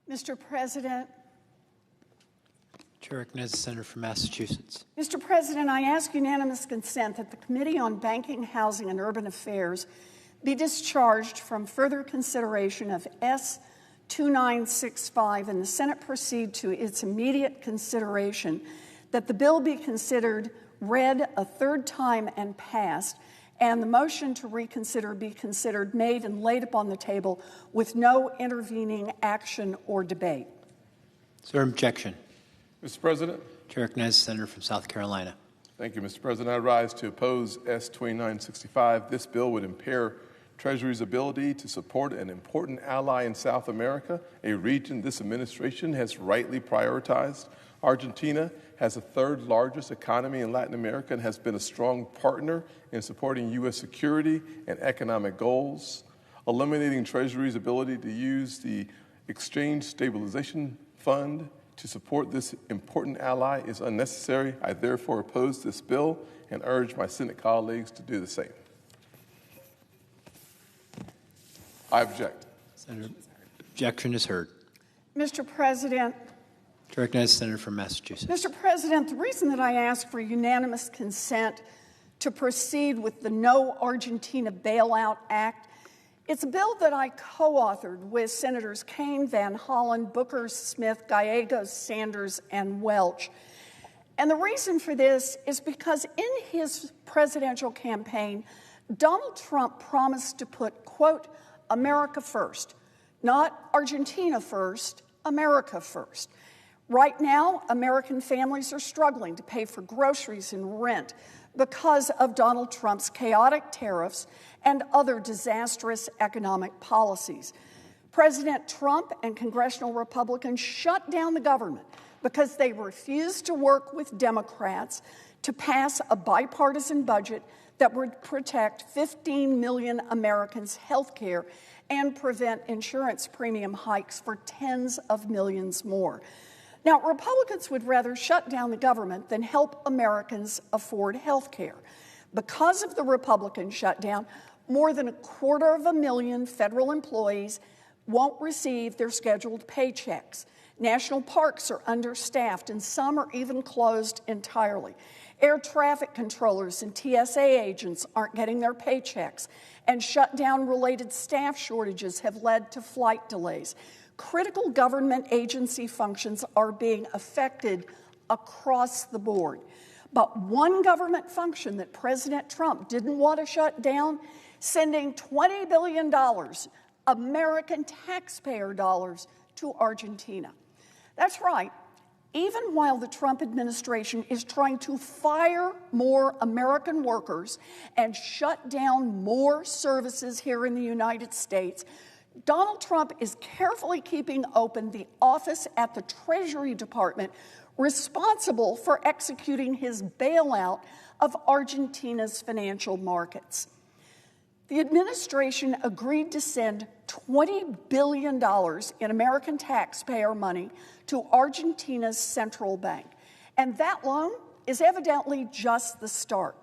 Mr. President. Chair recognizes the senator from Massachusetts. Mr. President, I ask unanimous consent that the Committee on Banking, Housing, and Urban Affairs be discharged from further consideration of S. 2965 and the Senate proceed to its immediate consideration, that the bill be considered read a third time and passed, and the motion to reconsider be considered made and laid upon the table with no intervening action or debate. Is there an objection? Mr. President. Chair recognizes the senator from South Carolina. Thank you, Mr. President. I rise to oppose S. 2965. This bill would impair Treasury's ability to support an important ally in South America, a region this administration has rightly prioritized. Argentina has the third largest economy in Latin America and has been a strong partner in supporting U.S. security and economic goals. Eliminating Treasury's ability to use the Exchange Stabilization Fund to support this important ally is unnecessary. I therefore oppose this bill and urge my Senate colleagues to do the same. I object. Senator, objection is heard. Mr. President. Chair recognizes the senator from Massachusetts. Mr. President, the reason that I ask for unanimous consent to proceed with the No Argentina Bailout Act, it's a bill that I co-authored with Senators Kaine, Van Hollen, Booker, Smith, Gallegos, Sanders, and Welch. And the reason for this is because in his presidential campaign, Donald Trump promised to put, quote, America first, not Argentina first, America first. Right now, American families are struggling to pay for groceries and rent because of Donald Trump's chaotic tariffs and other disastrous economic policies. President Trump and congressional Republicans shut down the government because they refused to work with Democrats to pass a bipartisan budget that would protect 15 million Americans' health care and prevent insurance premium hikes for tens of millions more. Now, Republicans would rather shut down the government than help Americans afford health care. Because of the Republican shutdown, more than 250,000 federal employees won't receive their scheduled paychecks. National parks are understaffed, and some are even closed entirely. Air traffic controllers and TSA agents aren't getting their paychecks, and shutdown-related staff shortages have led to flight delays. Critical government agency functions are being affected across the board. But one government function that President Trump didn't want to shut down, sending $20 billion, American taxpayer dollars, to Argentina. That's right. Even while the Trump administration is trying to fire more American workers and shut down more services here in the United States, Donald Trump is carefully keeping open the office at the Treasury Department responsible for executing his bailout of Argentina's financial markets. The administration agreed to send $20 billion in American taxpayer money to Argentina's central bank, and that loan is evidently just the start.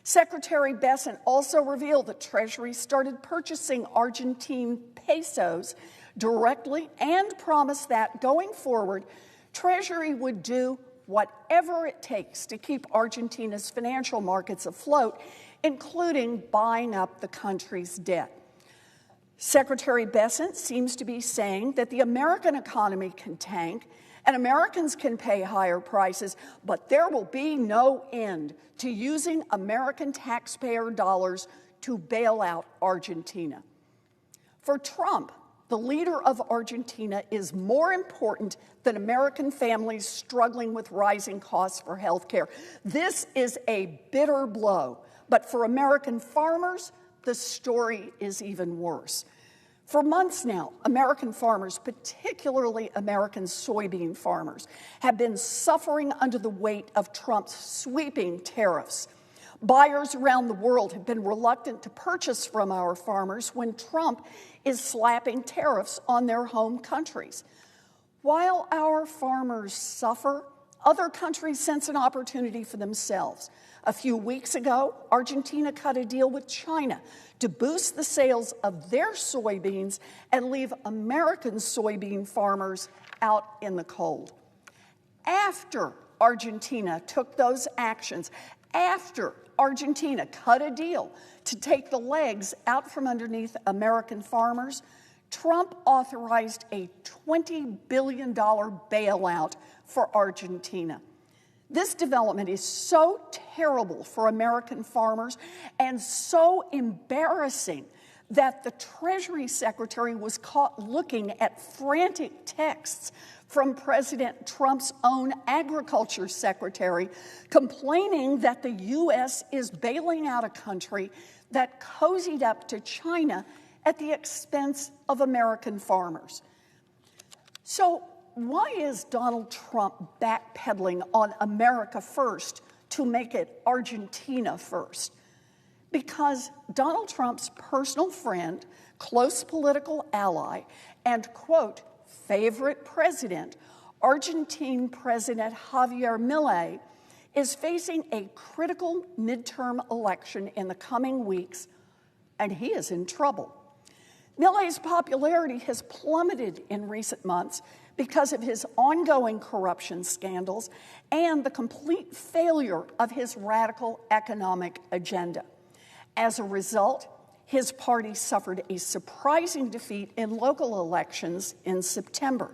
Secretary Bessent also revealed that Treasury started purchasing Argentine pesos directly and promised that, going forward, Treasury would do whatever it takes to keep Argentina's financial markets afloat, including buying up the country's debt. Secretary Bessent seems to be saying that the American economy can tank and Americans can pay higher prices, but there will be no end to using American taxpayer dollars to bail out Argentina. For Trump, the leader of Argentina is more important than American families struggling with rising costs for health care. This is a bitter blow, but for American farmers, the story is even worse. For months now, American farmers, particularly American soybean farmers, have been suffering under the weight of Trump's sweeping tariffs. Buyers around the world have been reluctant to purchase from our farmers when Trump is slapping tariffs on their home countries. While our farmers suffer, Other countries sense an opportunity for themselves. A few weeks ago, Argentina cut a deal with China to boost the sales of their soybeans and leave American soybean farmers out in the cold. After Argentina took those actions, after Argentina cut a deal to take the legs out from underneath American farmers, Trump authorized a $20 billion bailout for Argentina. This development is so terrible for American farmers and so embarrassing that the Treasury Secretary was caught looking at frantic texts from President Trump's own Agriculture Secretary complaining that the U.S. is bailing out a country that cozied up to China at the expense of American farmers. So why is Donald Trump backpedaling on America first to make it Argentina first? Because Donald Trump's personal friend, close political ally, and, quote, favorite president, Argentine President Javier Milei, is facing a critical midterm election in the coming weeks, and he is in trouble. Milei's popularity has plummeted in recent months because of his ongoing corruption scandals and the complete failure of his radical economic agenda. As a result, his party suffered a surprising defeat in local elections in September.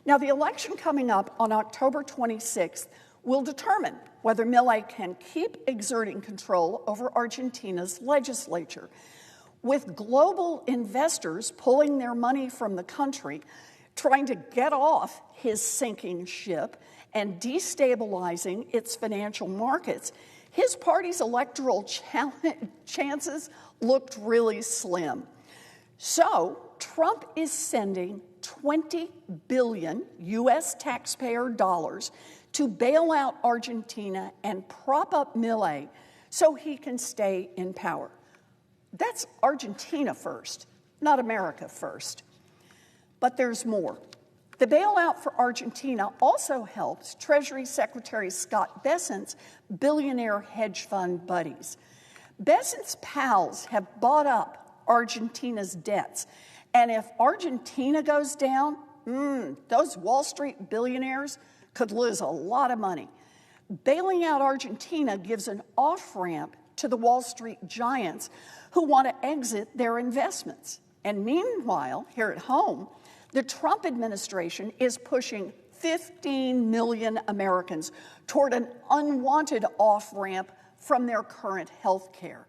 Now, the election coming up on October 26th will determine whether Milei can keep exerting control over Argentina's legislature. With global investors pulling their money from the country, trying to get off his sinking ship and destabilizing its financial markets, his party's electoral chances looked really slim. So Trump is sending $20 billion U.S. taxpayer dollars to bail out Argentina and prop up Milei so he can stay in power. That's Argentina first, not America first. But there's more. The bailout for Argentina also helps Treasury Secretary Scott Bessent's billionaire hedge fund buddies. Bessent's pals have bought up Argentina's debts, and if Argentina goes down, those Wall Street billionaires could lose a lot of money. Bailing out Argentina gives an off-ramp to the Wall Street giants who want to exit their investments. And meanwhile, here at home, the Trump administration is pushing 15 million Americans toward an unwanted off-ramp from their current health care.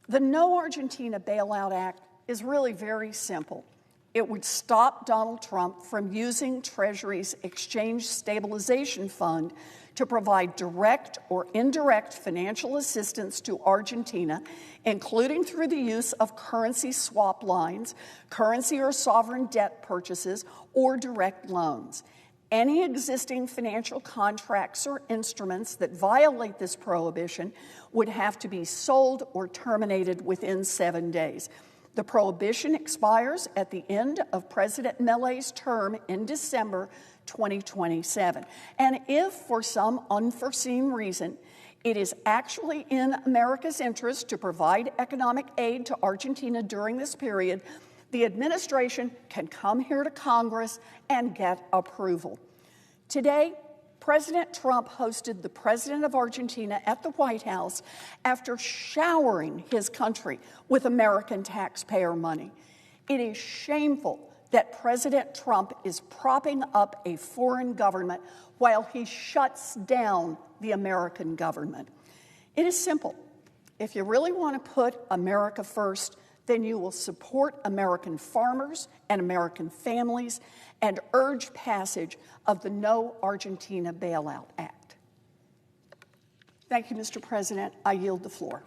The No Argentina Bailout Act is really very simple. It would stop Donald Trump from using Treasury's Exchange Stabilization Fund to provide direct or indirect financial assistance to Argentina, including through the use of currency swap lines, currency or sovereign debt purchases, or direct loans. Any existing financial contracts or instruments that violate this prohibition would have to be sold or terminated within 7 days. The prohibition expires at the end of President Milei's term in December 2027. And if, for some unforeseen reason, it is actually in America's interest to provide economic aid to Argentina during this period, the administration can come here to Congress and get approval. Today, President Trump hosted the president of Argentina at the White House after showering his country with American taxpayer money. It is shameful that President Trump is propping up a foreign government while he shuts down the American government. It is simple. If you really want to put America first, then you will support American farmers and American families and urge passage of the No Argentina Bailout Act. Thank you, Mr. President. I yield the floor.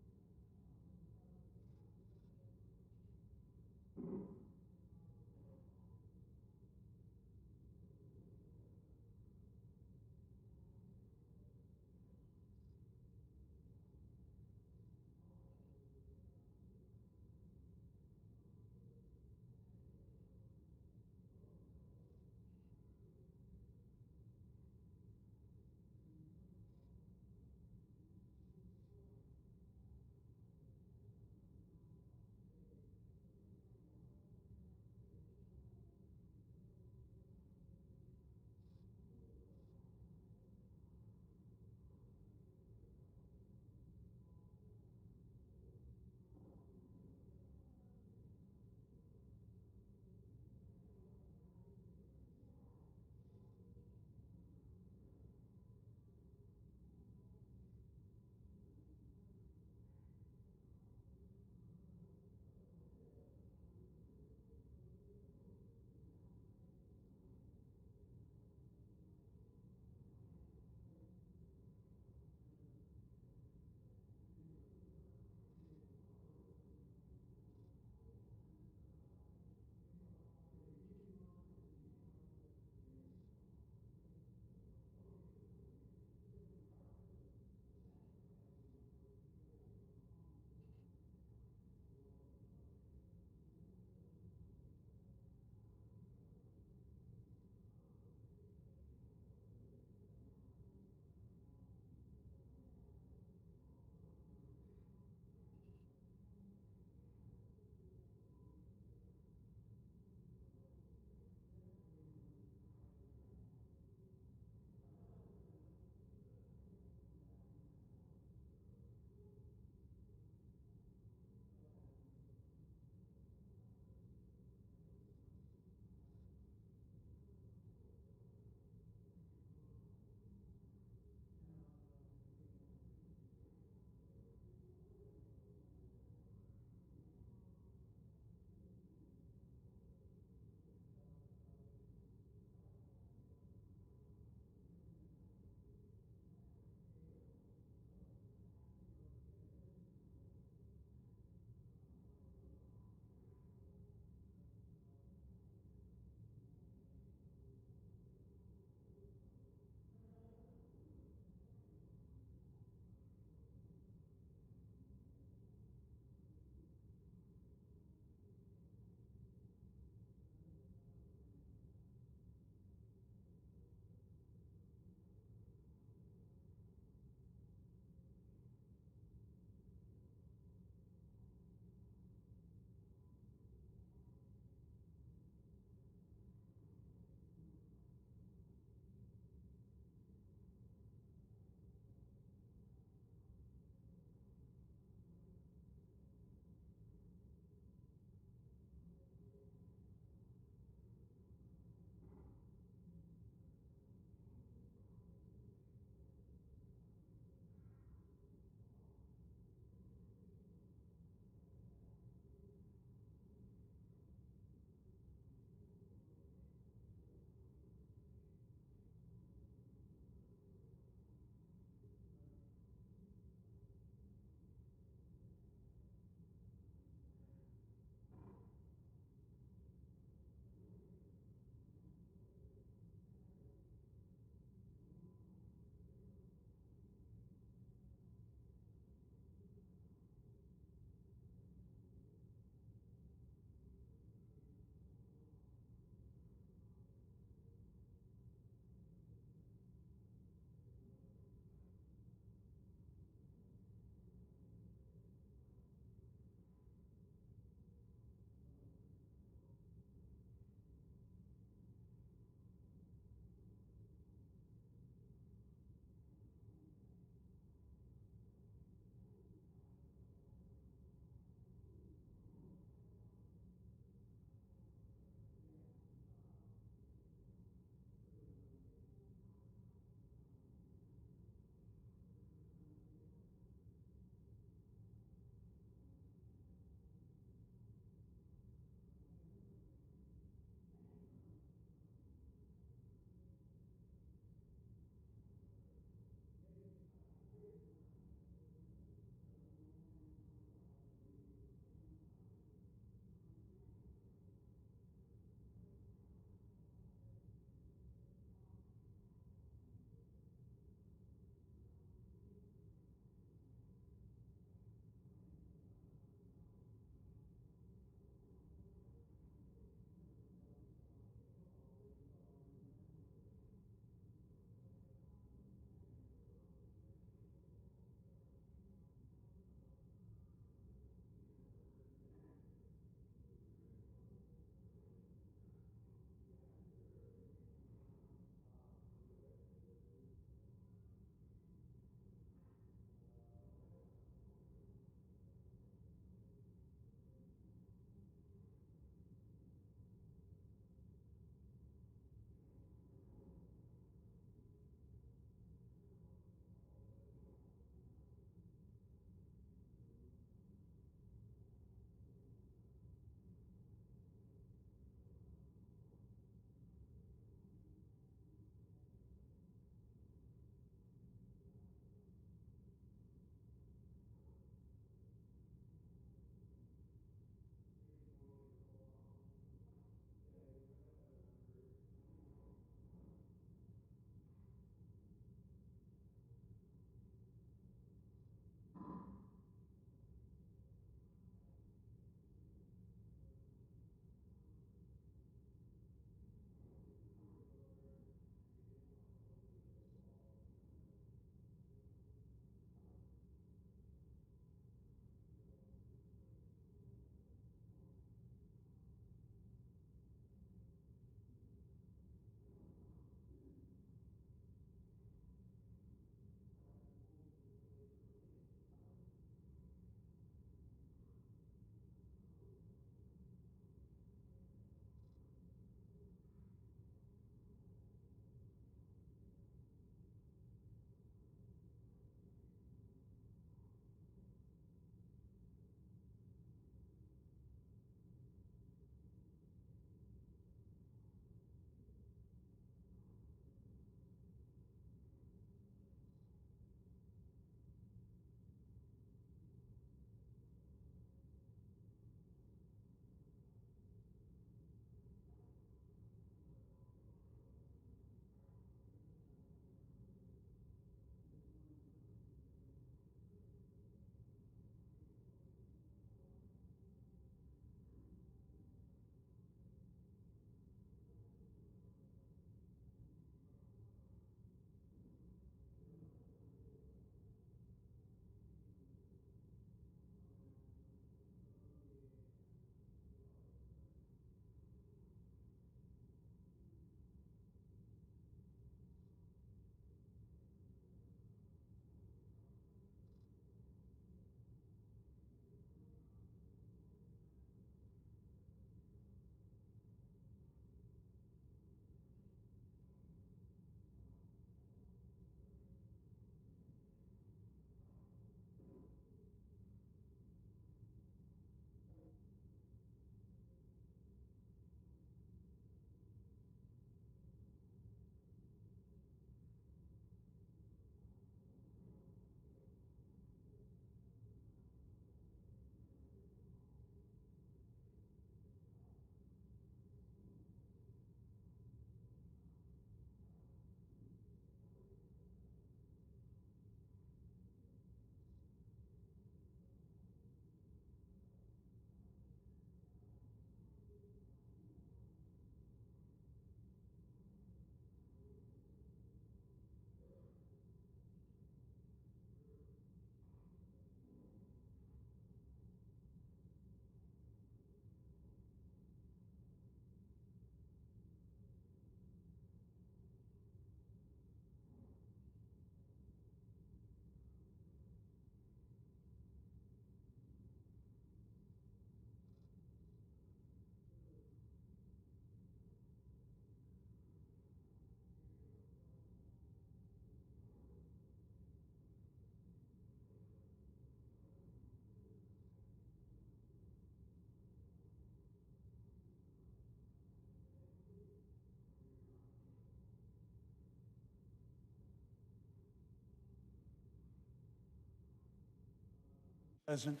President,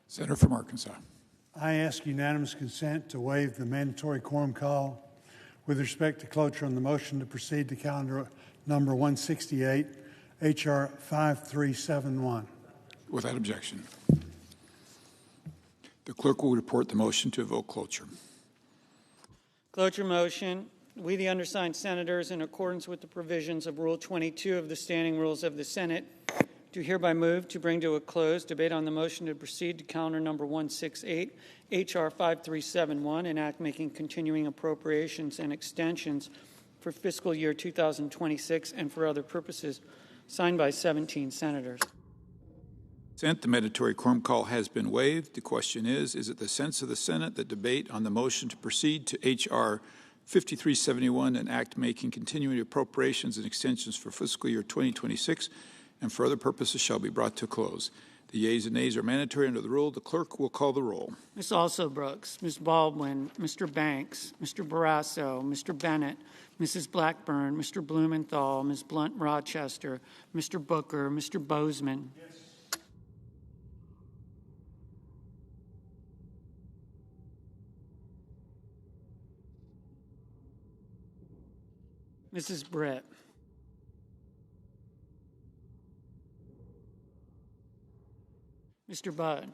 Senator from Arkansas. I ask unanimous consent to waive the mandatory quorum call with respect to cloture on the motion to proceed to calendar number 168, H.R. 5371. Without objection. The clerk will report the motion to invoke cloture. Cloture motion. We, the undersigned senators, in accordance with the provisions of Rule 22 of the Standing Rules of the Senate, do hereby move to bring to a close debate on the motion to proceed to calendar number 168, H.R. 5371, an act making continuing appropriations and extensions for fiscal year 2026 and for other purposes, signed by 17 senators. The mandatory quorum call has been waived. The question is it the sense of the Senate that debate on the motion to proceed to H.R. 5371, an act making continuing appropriations and extensions for fiscal year 2026 and for other purposes shall be brought to a close? The yeas and nays are mandatory under the rule. The clerk will call the roll. Ms. Alsobrooks, Ms. Baldwin, Mr. Banks, Mr. Barrasso, Mr. Bennett, Mrs. Blackburn, Mr. Blumenthal, Ms. Blunt-Rochester, Mr. Booker, Mr. Bozeman. Yes. Mrs. Britt. Mr. Budd.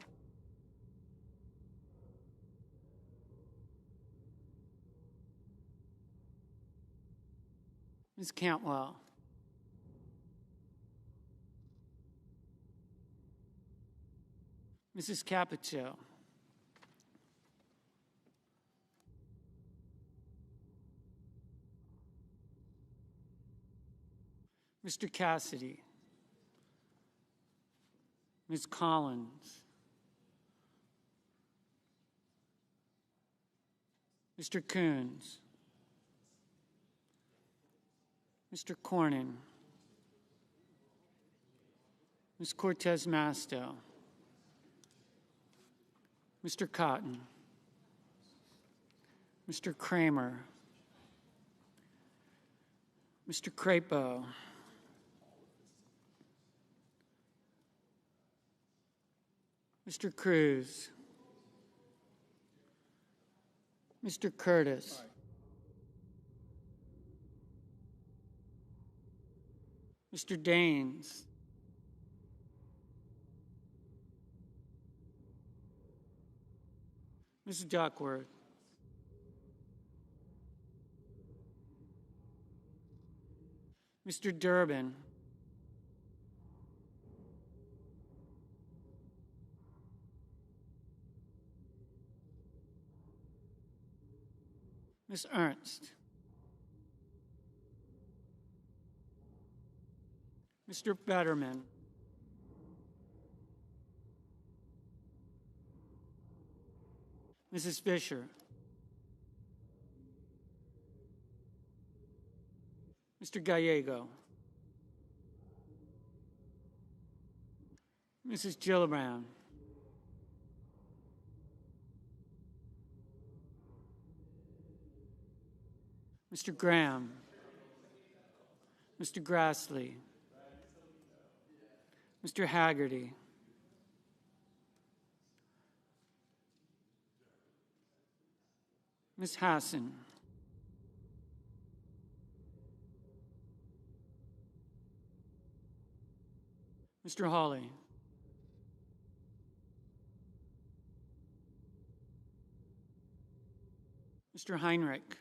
Ms. Cantwell. Mrs. Capito. Mr. Cassidy. Ms. Collins. Mr. Coons. Mr. Cornyn. Ms. Cortez Masto. Mr. Cotton. Mr. Kramer. Mr. Crapo. Mr. Cruz. Mr. Curtis. Mr. Daines. Ms. Duckworth. Mr. Durbin. Ms. Ernst. Mr. Betterman. Mrs. Fisher. Mr. Gallego. Mrs. Gillibrand. Mr. Graham. Mr. Grassley. Mr. Haggerty. Ms. Hassan. Mr. Hawley. Mr. Heinrich.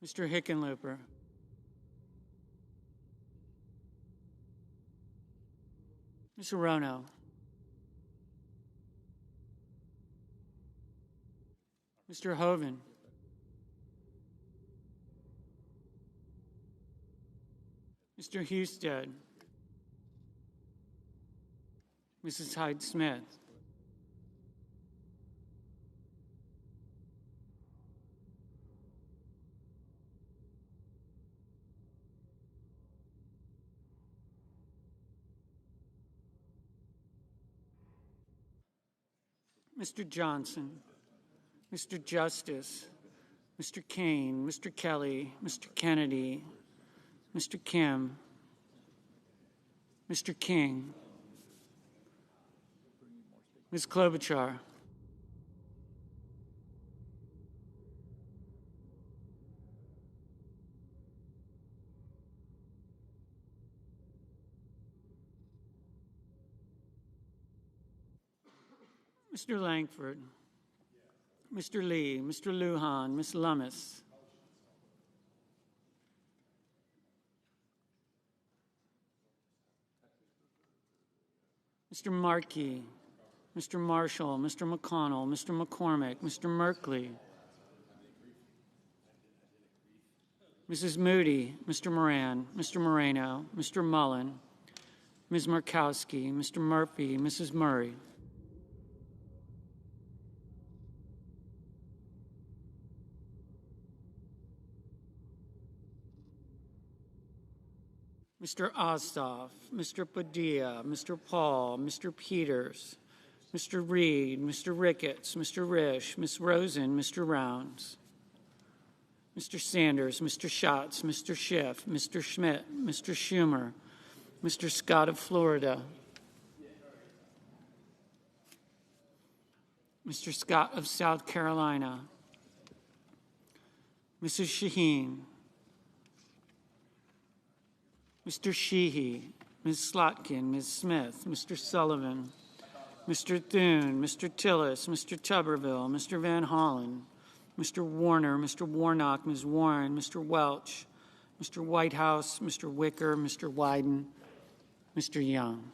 Mr. Hickenlooper. Mr. Rono. Mr. Hoven. Mr. Husted. Mrs. Hyde-Smith. Mr. Johnson, Mr. Justice, Mr. Kane, Mr. Kelly, Mr. Kennedy, Mr. Kim, Mr. King, Ms. Klobuchar, Mr. Langford, Mr. Lee, Mr. Lujan, Ms. Lummis, Mr. Markey, Mr. Marshall, Mr. McConnell, Mr. McCormick, Mr. Merkley, Mrs. Moody, Mr. Moran, Mr. Moreno, Mr. Mullen, Ms. Murkowski, Mr. Murphy, Mrs. Murray. Mr. Ossoff, Mr. Padilla, Mr. Paul, Mr. Peters, Mr. Reed, Mr. Ricketts, Mr. Risch, Ms. Rosen, Mr. Rounds, Mr. Sanders, Mr. Schatz, Mr. Schiff, Mr. Schmidt, Mr. Schumer, Mr. Scott of Florida, Mr. Scott of South Carolina, Mrs. Shaheen, Mr. Sheehy, Ms. Slotkin, Ms. Smith, Mr. Sullivan, Mr. Thune, Mr. Tillis, Mr. Tuberville, Mr. Van Hollen, Mr. Warner, Mr. Warnock, Ms. Warren, Mr. Welch, Mr. Whitehouse, Mr. Wicker, Mr. Wyden, Mr. Young.